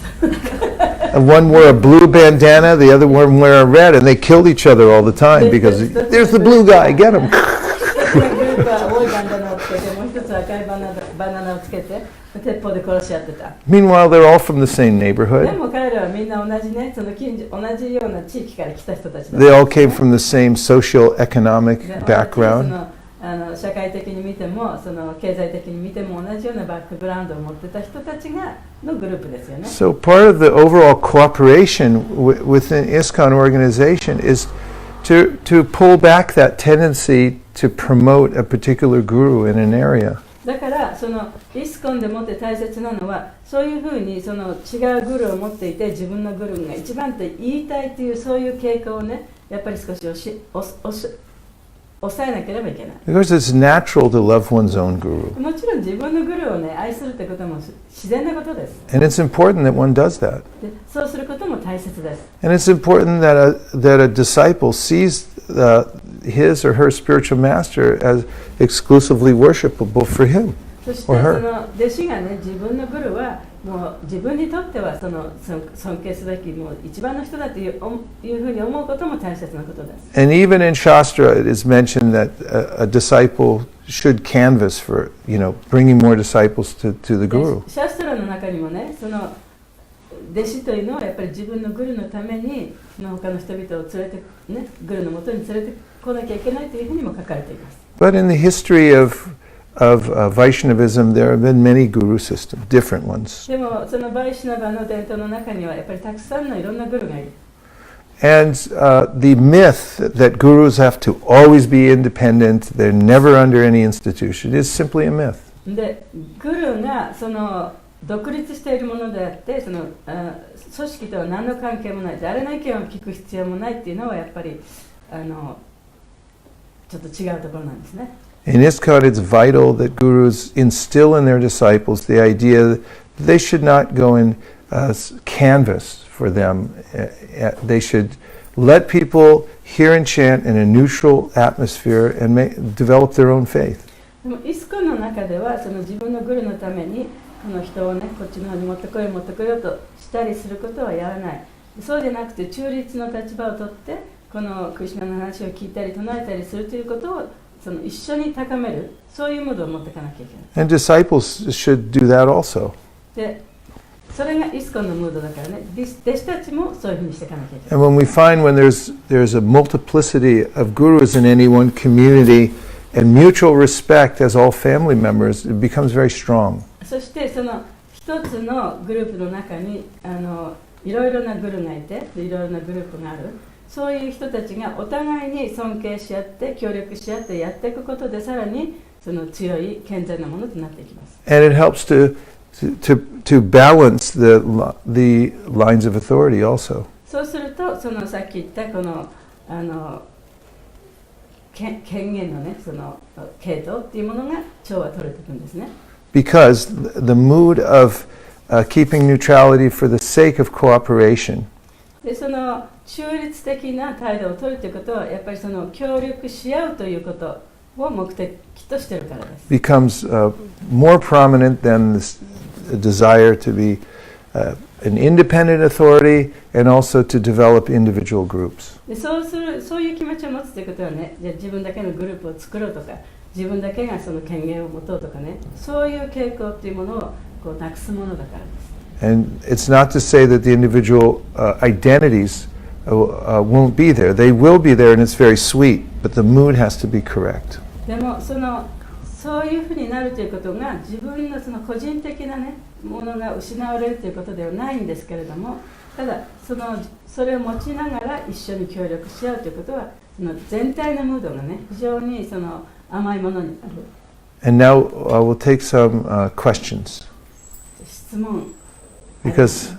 And one wore a blue bandana, the other one wore a red, and they killed each other all the time because there's the blue guy, get him. グループは青いバンダナをつけて、もう一つ赤いバナナをつけて、鉄砲で殺し合ってた。 Meanwhile, they're all from the same で neighborhood. も彼らはみんな同じね、その同じような地域から来た人たちだ。 They all came from the same social economic で background. 社会的に見てもその経済的に見ても同じようなバックグラウンドを持ってた人たちがのグループですよね。 So part of the overall cooperation within ISKCON organization is to pull back that tendency to promote a particular guru in an area. そのイスコンでもって大切なのは、そういうふうにその違うグルを持っていて、自分のグルが一番って言いたいというそういう傾向をね、やっぱり少し抑えなければいけない。Because it's natural to love one's own guru. もちろん自分のグルをね、愛するってことも自然なことです。And it's important that one does that. でそうすることも大切です。And it's important that a disciple sees his or her spiritual master as exclusively worshipable for him そしてそ or her. の弟子がね、自分のグルはもう自分にとってはその尊敬すべきもう一番の人だというふうに思うことも大切なことです。And even in Shastra, it is mentioned that a disciple should canvas for, bringing more disciples to the guru. シャストラの中にもね、その弟子というのはやっぱり自分のグルのために他の人々を連れて、ね、グルのもとに連れてこなきゃいけないというふうにも書かれています。But in the history of Vaishnavism, there have been many guru systems, different ones. でもそのバイシナバの伝統の中にはやっぱりたくさんのいろんなグルがいる。And the myth that gurus have to always be independent, they're never under any institution, is simply a myth. で、グルがその独立しているものであって、その組織とは何の関係もない、誰の意見を聞く必要もないっていうのはやっぱりちょっと違うところなんですね。In ISKCON, it's vital that gurus instill in their disciples the idea that they should not go and canvas for them. They should let people hear and chant in a neutral atmosphere and develop their own faith. でもイスコンの中ではその自分のグルのためにこの人をね、こっちの方に持ってこようとしたりすることはやらない。そうじゃなくて中立の立場をとってこのクリシュナの話を聞いたり唱えたりするということをその一緒に高める、そういうムードを持っていかなきゃいけない。And disciples should do that also. で、それがイスコンのムードだからね、弟子たちもそういうふうにしていかなきゃいけない。And when we find when there's a multiplicity of gurus in any one community and mutual respect as all family members, it becomes very strong. そしてその一つのグループの中にいろいろなグルがいて、いろいろなグループがある。そういう人たちがお互いに尊敬し合って協力し合ってやっていくことでさらにその強い健全なものとなっていきます。And it helps to balance the lines of authority also. そうするとそのさっき言ったこの権限のねその系統っていうものが調和取れていくんですね。Because the mood of keeping neutrality for the sake of cooperation. でその中立的な態度を取るということはやっぱりその協力し合うということを目的としているからです。Becomes more prominent than this desire to be an independent authority and also to develop individual groups. でそういう気持ちを持つということはね、じゃあ自分だけのグループを作ろうとか、自分だけがその権限を持とうとかね、そういう傾向というものをこうなくすものだからです。And it's not to say that the individual identities won't be there. They will be there and it's very sweet, but the mood has to be correct. でもそういうふうになるということが自分のその個人的なねものが失われるということではないんですけれども、ただそれを持ちながら一緒に協力し合うということはその全体のムードがね非常にその甘いものになる。And now we'll take some questions. 質問。Because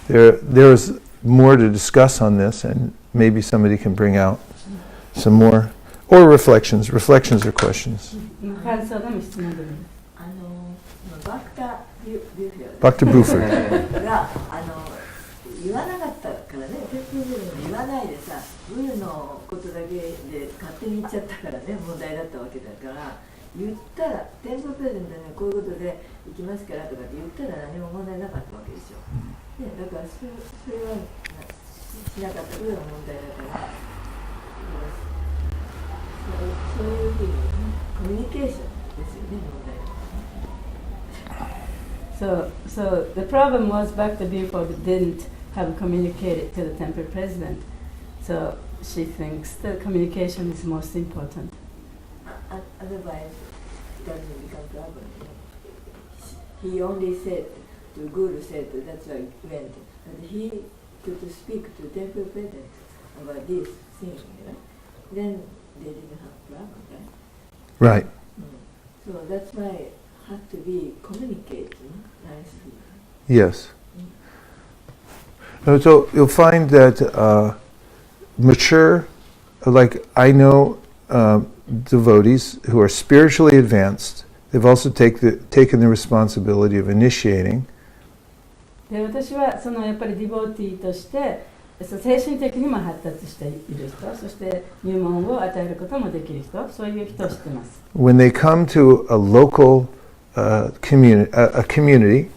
there's more to discuss on this, and maybe somebody can bring out some more, or reflections or questions. Dr. Buford. 言わなかったからね、ペットでも言わないでさ、グルのことだけで勝手に言っちゃったからね、問題だったわけだから、言ったら、テンポプレゼントにこういうことで行きますからとかって言ったら何も問題なかったわけですよ。ね、だからそれはしなかったことが問題だから、そういうふうに、コミュニケーションですよね、問題。So the problem was back to Buford didn't have communicated to the temple president. So she thinks that communication is most important. Otherwise, it doesn't become problem. He only said, the Guru said, that's why he went. And he could speak to temple president about this thing, right? Then they didn't have problem, right? Right. So that's why have to be communicating nicely. Yes. So you'll find that mature, like I know devotees who are spiritually advanced, they've also taken the responsibility of initiating. で私はそのやっぱりディボーティーとして精神的にも発達している人、そして入門を与えることもできる人、そういう人を知ってます。When they come to a local community,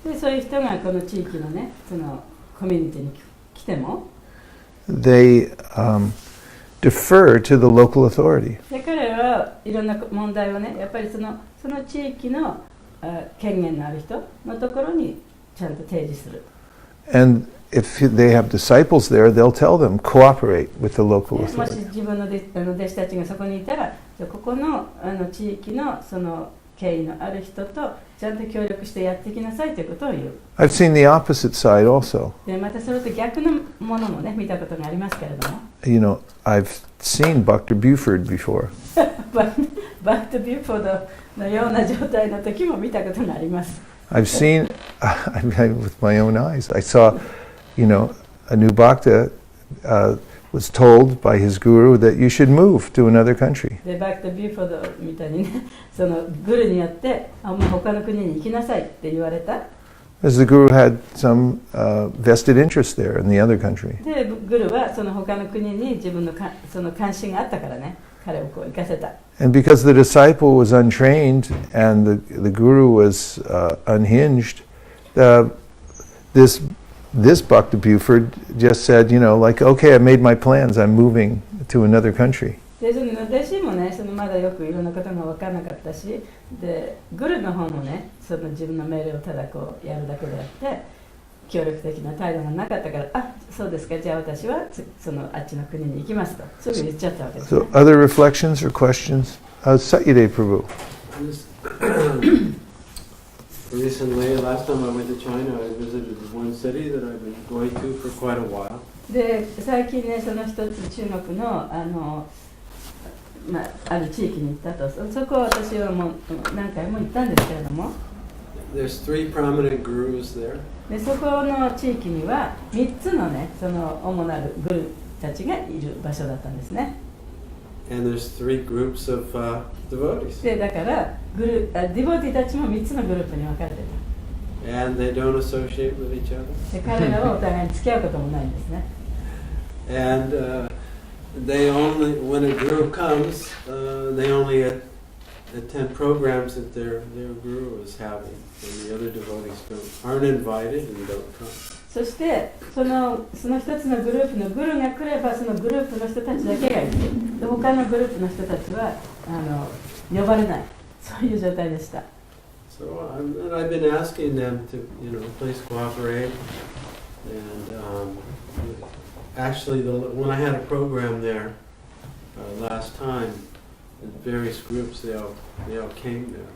でそういう人がこの地域のね、そのコミュニティに来ても、they defer to the local authority. で彼らはいろんな問題をね、やっぱりその地域の権限のある人のところにちゃんと提示する。And if they have disciples there, they'll tell them, cooperate with the local もし authority. 自分の弟子たちがそこにいたら、じゃあここの地域のその権威のある人とちゃんと協力してやっていきなさいということを言う。I've seen the opposite side also. でまたそれと逆のものもね見たことがありますけれども。You know, I've seen Dr. Buford before. バックビューフォードのような状態の時も見たことがあります。I've seen, with my own eyes, I saw, you know, a new bhakta was told by his guru that you should move to another country. でバックビューフォードみたいにね、そのグルによってもう他の国に行きなさいって言われた。As the guru had some vested interest there in the other country. でグルはその他の国に自分のその関心があったからね、彼をこう行かせた。And because the disciple was untrained and the guru was unhinged, this Bhakta Buford just said, you know, like, okay, I made my plans, I'm moving to another country. でその弟子もね、そのまだよくいろんなことが分からなかったし、でグルの方もね、その自分の命令をただこうやるだけであって、協力的な態度がなかったから、あ、そうですか、じゃあ私はそのあっちの国に行きますと、すぐ言っちゃったわけですね。So other reflections or questions? Satyade Prabhu. Recently, last time I went to China, I visited one city that I've been going to for quite a while. で最近ね、その一つ中国のある地域に行ったと、そこは私はもう何回も行ったんですけれども、There's 3 prominent gurus there. でそこの地域には3つのね、その主なるグルたちがいる場所だったんですね。And there's 3 groups of devotees. でだからディボティたちも3つのグループに分かれてた。And they don't associate with each other. で彼らはお互いに付き合うこともないんですね。And they only, when a guru comes, they only attend programs that their guru is having. And the other devotees aren't invited and don't come. そしてその一つのグループのグルが来ればそのグループの人たちだけがいて、で他のグループの人たちは呼ばれない、そういう状態でした。So I've been asking them to, you know, please cooperate. And actually, when I had a program there last time, in various groups, they all came there.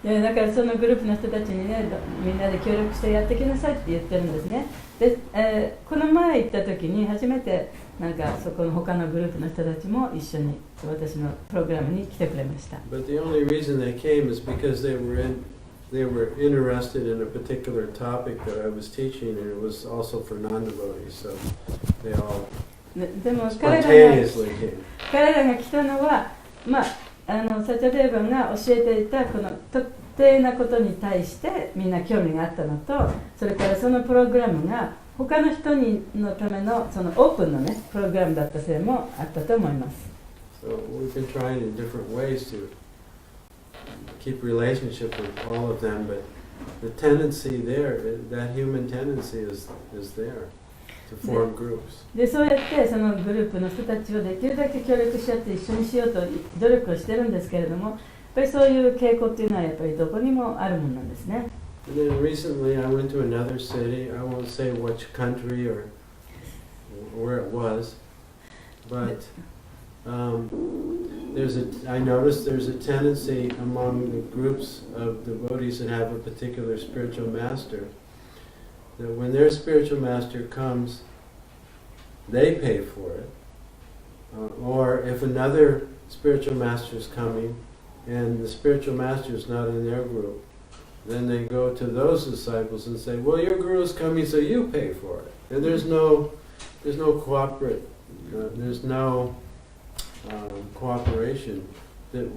でだからそのグループの人たちにね、みんなで協力してやってきなさいって言ってるんですね。で、この前行った時に初めてなんかそこの他のグループの人たちも一緒に私のプログラムに来てくれました。But the only reason they came is because they were interested in a particular topic that I was teaching, and it was also for non-devotees, so they all でも彼 spontaneously came. らが来たのは、サチャデーバンが教えていたこの特定なことに対してみんな興味があったのと、それからそのプログラムが他の人のためのそのオープンのねプログラムだったせいもあったと思います。So we've been trying in different ways to keep relationship with all of them, but the tendency there, that human tendency is there to form groups. でそうやってそのグループの人たちをできるだけ協力し合って一緒にしようと努力をしてるんですけれども、やっぱりそういう傾向っていうのはやっぱりどこにもあるものなんですね。And then recently I went to another city. I won't say which country or where it was, but I noticed there's a tendency among the groups of devotees that have a particular spiritual master, that when their spiritual master comes, they pay for it. Or if another spiritual master is coming, and the spiritual master is not in their group, then they go to those disciples and say, well, your guru is coming, so you pay for it. And there's no cooperate, there's no cooperation, that,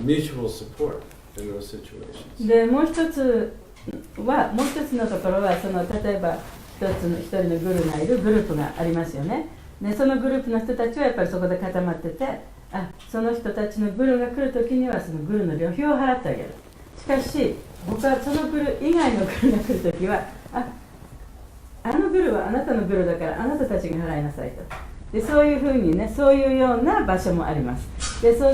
mutual support in those situations. でもう一つのところは例えば一人のグルがいるグループがありますよね。でそのグループの人たちはやっぱりそこで固まってて、その人たちのグルが来るときにはそのグルの旅費を払ってあげる。しかし僕はそのグル以外のグルが来るときはあのグルはあなたのグルだからあなたたちが払いなさいと。でそういうふうにね、そういうような場所もあります。でそ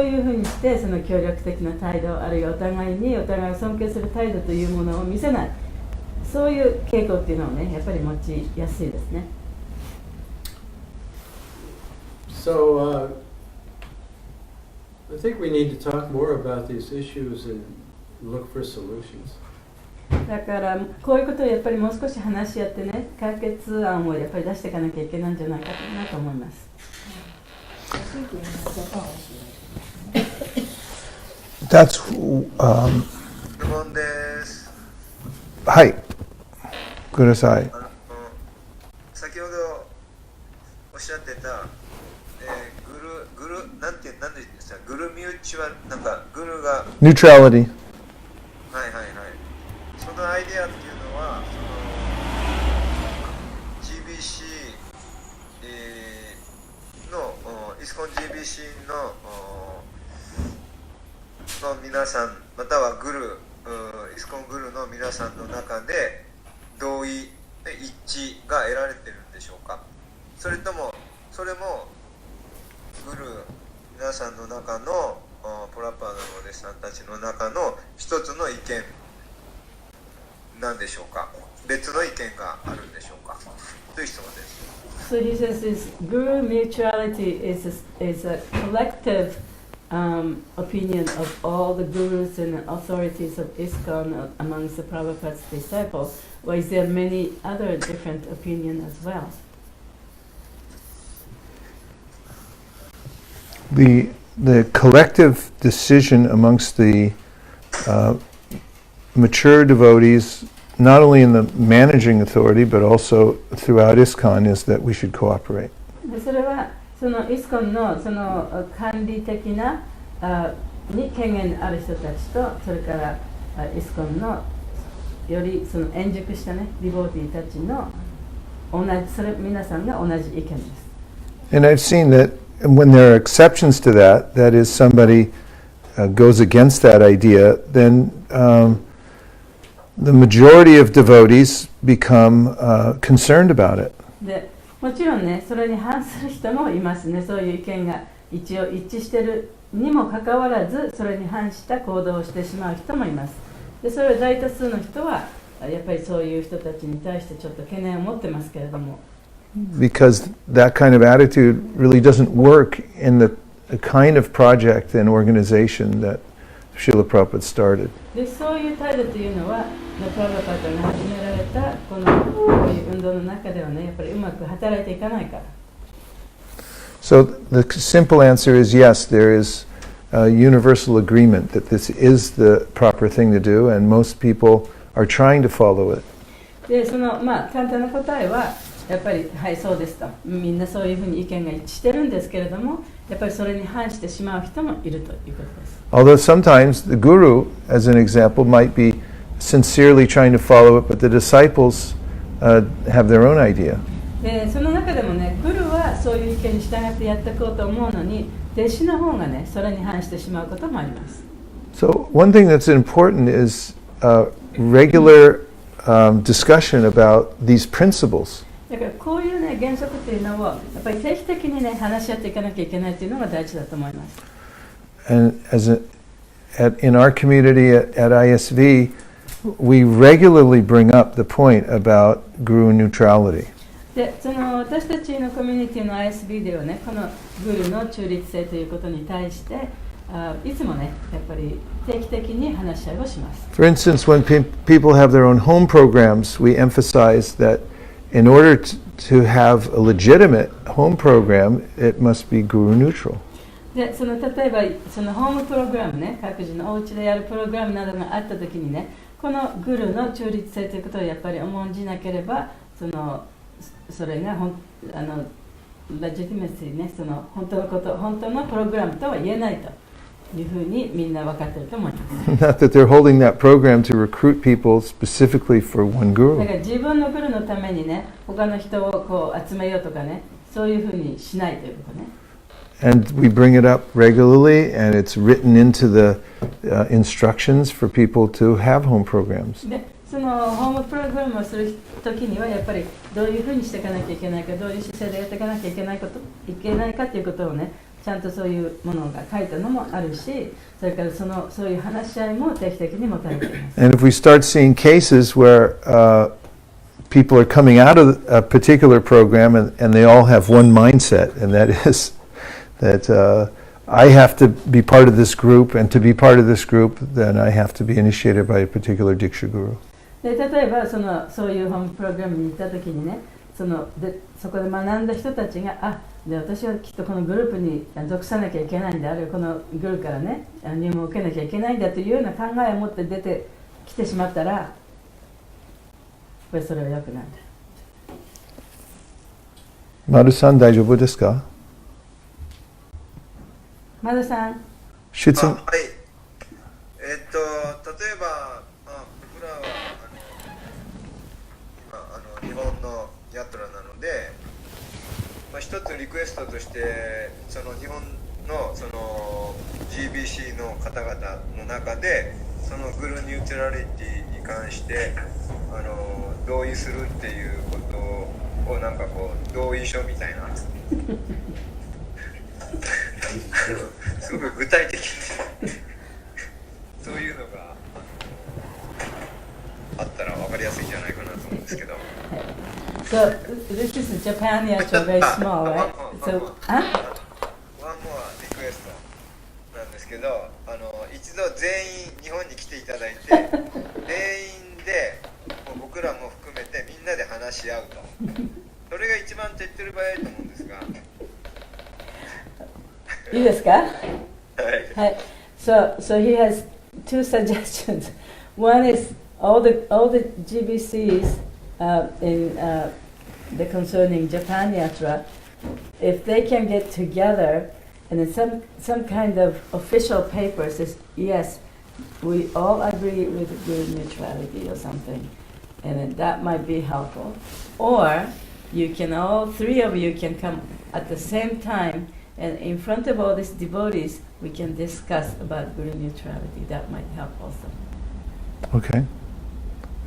ういうふうにしてその協力的な態度、あるいはお互いを尊敬する態度というものを見せない、そういう傾向っていうのをね、やっぱり持ちやすいですね。So, I think we need to talk more about these issues and look for solutions. だからこういうことをやっぱりもう少し話し合ってね、解決案をやっぱり出していかなきゃいけないんじゃないかなと思います。That's 質問です。はい。ください。先ほどおっしゃってた、グルなんて言うんですか、グルミューチュアル、なんかグルが Neutrality。はいはいはい。そのアイデアっていうのは、GBC、のイスコン GBC の皆さん、またはグルイスコングルの皆さんの中で同意、一致が得られてるんでしょうか。それともそれもグル皆さんの中のプラパーのお弟子さんたちの中の一つの意見なんでしょうか。別の意見があるんでしょうかという質問です。So he says this guru mutuality is a collective opinion of all the gurus and authorities of ISKCON amongst the Prabhupada's disciples, or is there many other different opinions as well? The collective decision amongst the mature devotees, not only in the managing authority but also throughout ISKCON, is that we should cooperate. でそれはそのイスコンのその管理的なに権限ある人たちと、それからイスコンのよりその円熟したねディボーティーたちのそれ皆さんが同じ意見です。And I've seen that when there are exceptions to that, that is, somebody goes against that idea, then the majority of devotees become concerned about it. でもちろんね、それに反する人もいますね。そういう意見が一応一致しているにもかかわらず、それに反した行動をしてしまう人もいます。でそれは大多数の人はやっぱりそういう人たちに対してちょっと懸念を持ってますけれども。Because that kind of attitude really doesn't work in the kind of project and organization that Srila Prabhupada started. でそういう態度というのは、プラバパダが始められたこういう運動の中ではね、やっぱりうまく働いていかないから。So the simple answer is yes, there is a universal agreement that this is the proper thing to do, and most people are trying to follow it. でその簡単な答えはやっぱりはいそうですと、みんなそういうふうに意見が一致してるんですけれども、やっぱりそれに反してしまう人もいるということです。Although sometimes the guru, as an example, might be sincerely trying to follow it, but the disciples have their own idea. でその中でもね、グルはそういう意見に従ってやっていこうと思うのに、弟子の方がね、それに反してしまうこともあります。So one thing that's important is regular discussion about these principles. だからこういうね原則っていうのをやっぱり定期的にね話し合っていかなきゃいけないっていうのが大事だと思います。And in our community at ISV, we regularly bring up the point about guru neutrality. でその私たちのコミュニティの ISB ではね、このグルの中立性ということに対していつもねやっぱり定期的に話し合いをします。For instance, when people have their own home programs, we emphasize that in order to have a legitimate home program, it must be guru neutral. でその例えばそのホームプログラムね、各自のお家でやるプログラムなどがあったときにね、このグルの中立性ということをやっぱり重んじなければ、それがレジティメシーね、その本当のプログラムとは言えないというふうにみんな分かっていると思います。Not that they're holding that program to recruit people specifically for one だ guru. から自分のグルのためにね、他の人をこう集めようとかね、そういうふうにしないということね。And we bring it up regularly, and it's written into the instructions for people to have home programs. で、そのホームプログラムをするときにはやっぱりどういうふうにしていかなきゃいけないか、どういう姿勢でやっていかなきゃいけないかということをね、ちゃんとそういうものが書いたのもあるし、それからそういう話し合いも定期的に持たれています。And if we start seeing cases where people are coming out of a particular program and they all have one mindset, and that is that I have to be part of this group, and to be part of this group, then I have to be initiated by a particular Diksha Guru. で例えばそういうホームプログラムに行ったときにね、そこで学んだ人たちが、私はきっとこのグループに属さなきゃいけないんだ、あるいはこのグループからね、入門を受けなきゃいけないんだというような考えを持って出てきてしまったら、やっぱりそれは良くないんだ。Maru-san, 大丈夫ですか？マダさん。質問。はい。例えば、僕らは今日本のヤトラなので、一つリクエストとしてその日本のGBC の方々の中でそのグルニュートラリティに関して同意するっていうことをなんかこう同意書みたいなすごく具体的にそういうのがあったら分かりやすいんじゃないかなと思うんですけど。So this is Japan Yacho, very small, right? So, One more request なんですけど、一度全員日本に来ていただいて、全員でもう僕らも含めてみんなで話し合うと。それが一番手っ取り早いと思うんですが。いいですか？はい。はい。So he has two suggestions. One is all the GBCs the concerning Japan Yatra, if they can get together and in some kind of official paper says yes, we all agree with group neutrality or something, and then that might be helpful. Or you can all three of you can come at the same time, and in front of all these devotees, we can discuss about guru neutrality. That might help also. Okay.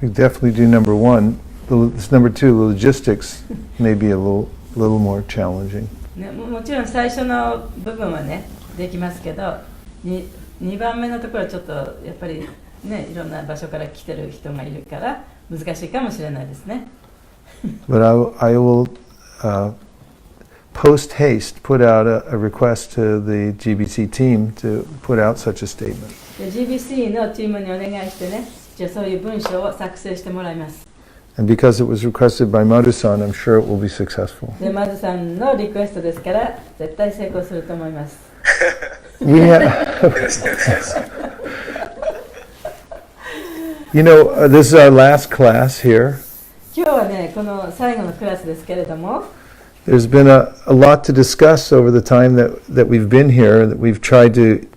We definitely do number one. This number two, the logistics may be a little more challenging. ね、もちろん最初の部分はねできますけど、2番目のところはちょっとやっぱりねいろんな場所から来てる人がいるから難しいかもしれないですね。But I will post haste put out a request to the GBC team to put out such a statement. で GBC のチームにお願いしてね、じゃあそういう文章を作成してもらいます。And because it was requested by Madhu-san, I'm sure it will be successful. で、マズさんのリクエストですから絶対成功すると思います。We have, you know, this is our last class here. 今日はね、この最後のクラスですけれども、There's been a lot to discuss over the time that we've been here, that we've tried to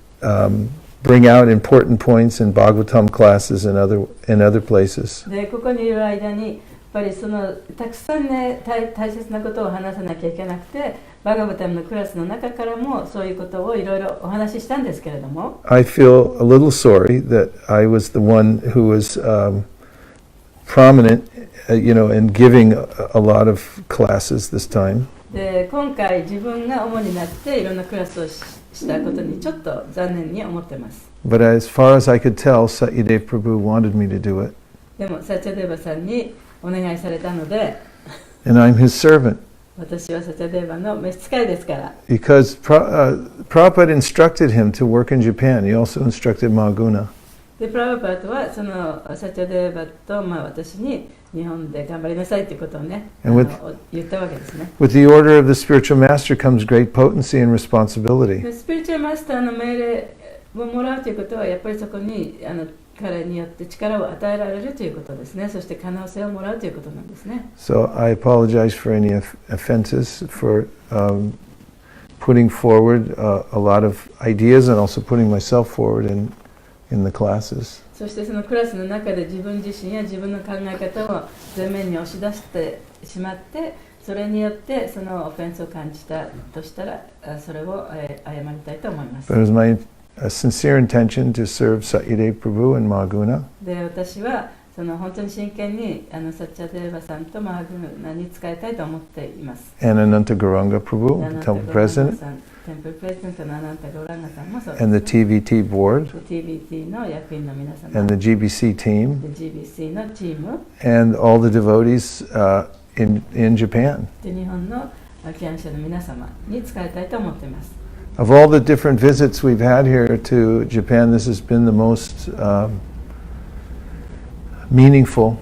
bring out important points in Bhagavatam classes and other places. で、ここにいる間にやっぱりたくさんね大切なことを話さなきゃいけなくて、バガバタムのクラスの中からもそういうことをいろいろお話ししたんですけれども、I feel a little sorry that I was the one who was prominent, in giving a lot of classes this time. で、今回自分が主になっていろんなクラスをしたことにちょっと残念に思ってます。But as far as I could tell, Satyadev Prabhu wanted me to do it. でもサチャデーバさんにお願いされたので、And I'm his servant. 私はサチャデーバの召使いですから。Because Prabhupada instructed him to work in Japan. He also instructed Mahaguna. でプラバパートはそのサチャデーバと、私に日本で頑張りなさいということをね、言ったわけですね。With the order of the spiritual master comes great potency and responsibility. でスピリチュアルマスターの命令をもらうということはやっぱりそこに彼によって力を与えられるということですね。そして可能性をもらうということなんですね。So I apologize for any offenses for putting forward a lot of ideas and also putting myself forward in the classes. そしてそのクラスの中で自分自身や自分の考え方を前面に押し出してしまって、それによってそのオフェンスを感じたとしたら、それを謝りたいと思います。But it was my sincere intention to serve Satyadev Prabhu and Mahaguna. で、私はその本当に真剣にサッチャデーバさんとマハグナに使いたいと思っています。And Ananta Gauranga Prabhu, the temple president, テンプルプレゼントのアナンタ・ゴーランガさんもそうです。and the TVT board, TVT の役員の皆様、and the GBC team, GBC のチーム、and all the devotees in Japan. で日本のキャンシャの皆様に使いたいと思っています。Of all the different visits we've had here to Japan, this has been the most meaningful.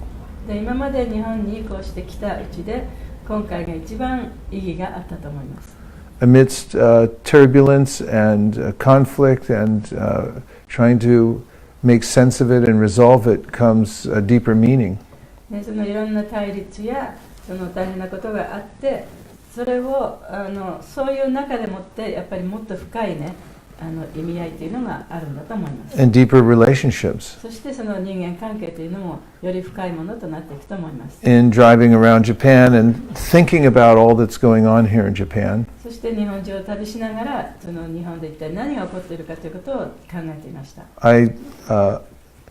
で今まで日本にこうしてきたうちで、今回が一番意義があったと思います。Amidst turbulence and conflict and trying to make sense of it and resolve it comes a deeper meaning. でそのいろんな対立やその大変なことがあって、それをそういう中でもってやっぱりもっと深いね意味合いというのがあるんだと思います。And deeper relationships. そしてその人間関係というのもより深いものとなっていくと思います。In driving around Japan and thinking about all that's going on here in Japan, そして日本中を旅しながら、その日本で一体何が起こっているかということを考えていました。I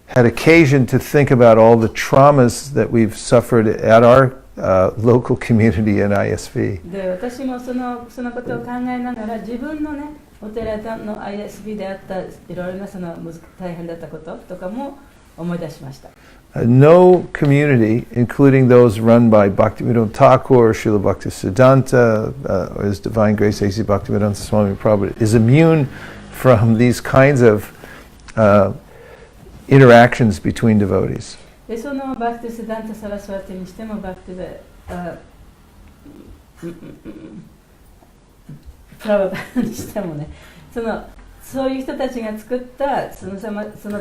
had occasion to think about all the traumas that we've suffered at our local community in ISV. で、私もそのことを考えながら、自分のね、お寺の ISB であったいろいろなその大変だったこととかも思い出しました。No community, including those run by Bhaktivinoda Thakur, Srila Bhaktisiddhanta, or His Divine Grace A.C. Bhaktivedanta Swami Prabhupada, is immune from these kinds of interactions between devotees. で、そのバクティスダンタ・サラスワティにしてもプラババにしてもね、そういう人たちが作ったその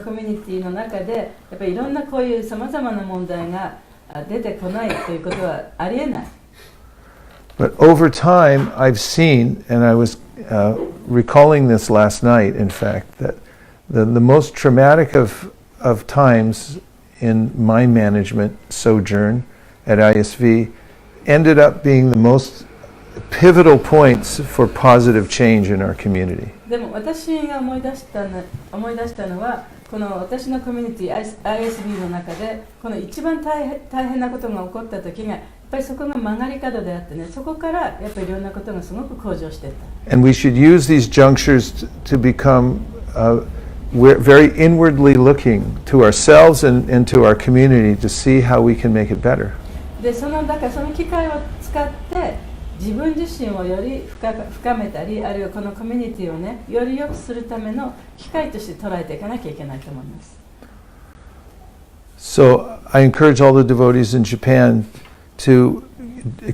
コミュニティの中で、やっぱりいろんなこういうさまざまな問題が出てこないということはありえない。But over time, I've seen, and I was recalling this last night, in fact, that the most traumatic of times in my management sojourn at ISV ended up being the most pivotal points for positive change in our community. でも私が思い出したのは、この私のコミュニティ ISB の中でこの一番大変なことが起こった時がやっぱりそこが曲がり角であってね、そこからやっぱりいろんなことがすごく向上していった。And we should use these junctures to become we're very inwardly looking to ourselves and to our community to see how we can make it better. で、だからその機会を使って自分自身をより深めたり、あるいはこのコミュニティをね、より良くするための機会として捉えていかなきゃいけないと思います。So I encourage all the devotees in Japan to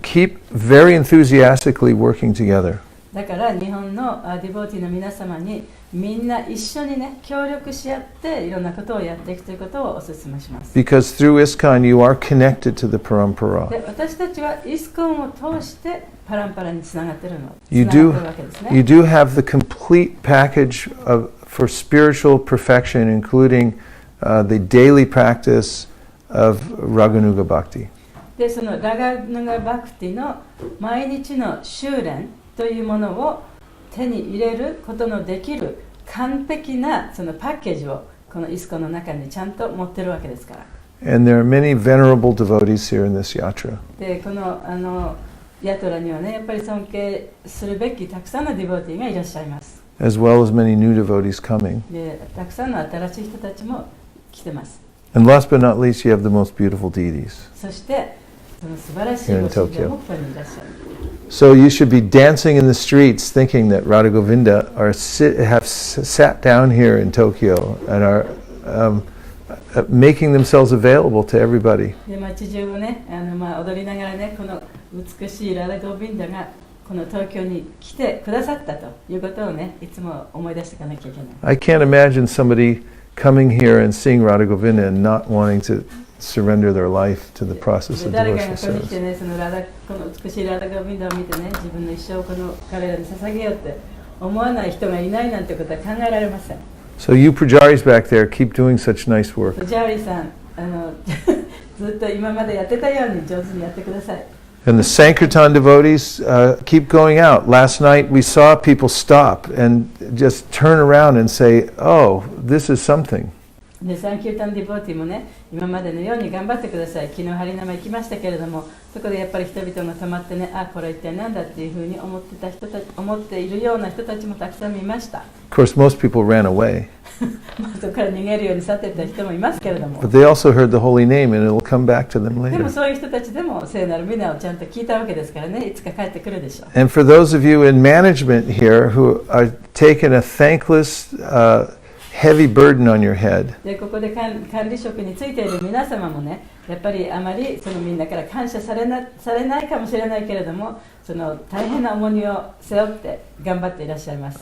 keep very enthusiastically working together. だから日本のディボーティーの皆様にみんな一緒にね、協力し合っていろんなことをやっていくということをお勧めします。Because through ISKCON you are connected to the parampara. で、私たちはイスコンを通してパランパラにつながっているわけですね。You do have the complete package for spiritual perfection, including the daily practice of Raganuga Bhakti. で、そのラガヌガバクティの毎日の修練というものを手に入れることのできる完璧なそのパッケージをこのイスコの中にちゃんと持ってるわけですから。And there are many venerable devotees here in this yatra. で、このヤトラにはね、やっぱり尊敬するべきたくさんのディボーティーがいらっしゃいます。As well as many new devotees coming. で、たくさんの新しい人たちも来てます。And last but not least, you have the most beautiful deities. そしてその素晴らしいご神々もここにいらっしゃる。So you should be dancing in the streets thinking that Radha Govinda have sat down here in Tokyo and are making themselves available to everybody. で街中をね、踊りながらね、この美しいララゴビンダがこの東京に来てくださったということをね、いつも思い出していかなきゃいけない。I can't imagine somebody coming here and seeing Radha Govinda and not wanting to surrender their life to the process of 誰かが devotional ここに来て service. ね、この美しいララゴビンダを見てね、自分の一生をこの彼らに捧げようって思わない人がいないなんてことは考えられません。So you Pujaris back there, keep doing such nice work. ジャーリーさん、ずっと今までやってたように上手にやってください。 And the Sankirtan devotees keep going out. Last night we saw people stop and just turn around and say, oh, this is something. でサンキュータンディボーティもね、今までのように頑張ってください。昨日ハリナマ行きましたけれども、そこでやっぱり人々が止まってね、あ、これは一体何だっていうふうに思っているような人たちもたくさん見ました。Of course, most people ran away, そこから逃げるように去っていった人もいますけれども、 but they also heard the holy name and it will come back to them でも later. そういう人たちでも聖なる皆をちゃんと聞いたわけですからね、いつか帰ってくるでしょう。 And for those of you in management here who are taking a thankless, heavy burden on your head, でここで管理職についている皆様もね、やっぱりあまりそのみんなから感謝されないかもしれないけれども、その大変な重荷を背負って頑張っていらっしゃいます。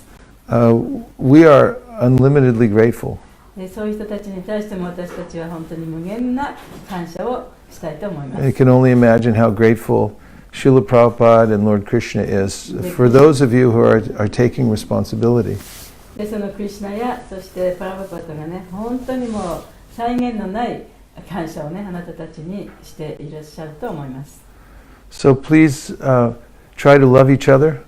we are unlimitedly grateful. でそういう人たちに対しても私たちは本当に無限な感謝をしたいと思いま I す。 can only imagine how grateful Srila Prabhupada and Lord Krishna is for those of you who are taking responsibility. でそのクリシュナやそしてパラバパタがね、本当にもう際限のない感謝をね、あなたたちにしていらっしゃると思います。 So please try to love each other.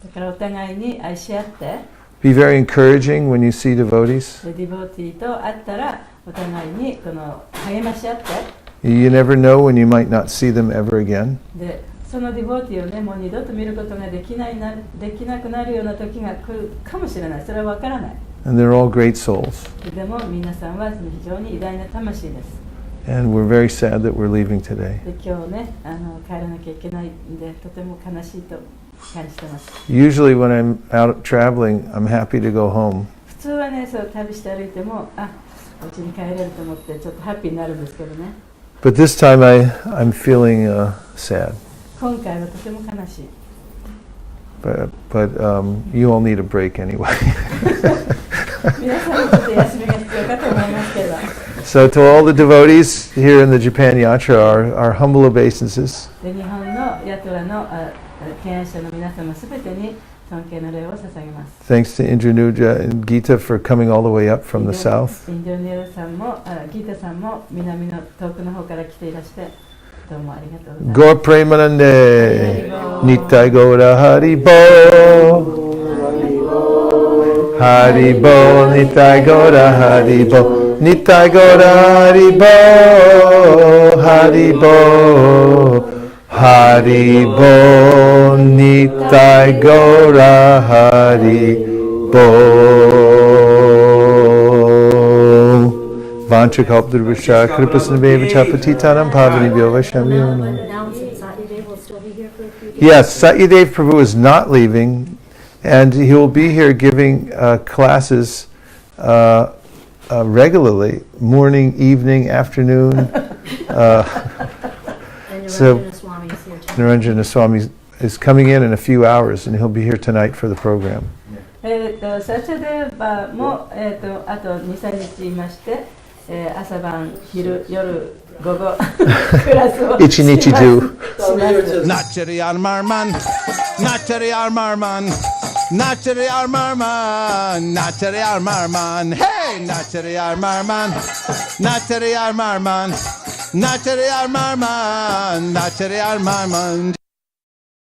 だからお互いに愛し合って、 Be very encouraging when you see devotees. でディボーティーと会ったらお互いにこの励まし合って、 You never know when you might not see them ever again. でそのディボーティーをね、もう二度と見ることができなくなるような時が来るかもしれない。それはわからない。 And they're all great souls. でも皆さんは非常に偉大な魂です。 And we're very sad that we're leaving today. で今日ね、帰らなきゃいけないんで、とても悲しいと感じてます。 Usually when I'm out traveling, I'm happy to go home. 普通はね、そう旅して歩いても、あ、お家に帰れると思ってちょっとハッピーになるんですけどね。 But this time I'm feeling sad. 今回はとても悲しい。 But you all need a break anyway. 皆さんにちょっと休みが必要かと思いますけど。 So to all the devotees here in the Japan Yatra, our humble obeisances. で日本のヤトラの敬愛者の皆様すべてに尊敬の礼を捧げます。 Thanks to Indranuja and Gita for coming all the way up from the south. インドネさんもギータさんも南の遠くの方から来ていらして、どうもありがとうございます。 Gaur Premanande, Nitai Gaura Haribo, Haribo, Nitai Gaura Haribo, Nitai Gaura Haribo, Haribo, Haribo, Nitai Gaura Haribo. Vanchakalpadrusha Kripasnabheva Chapatitanam Pavanibhyo Vaishamyo. Yes, Satyadev Prabhu is not leaving, and he will be here giving classes regularly, morning, evening, afternoon. So Niranjana Swami is coming in a few hours, and he'll be here tonight for the program. サチャデーバも、あと2、3日いまして、朝晩、昼、夜、午後クラスを一日中。Nachari Armarman, Nachari Armarman, Nachari Armarman, Nachari Armarman, hey, Nachari Armarman, Nachari Armarman, Nachari Armarman, Nachari Armarman.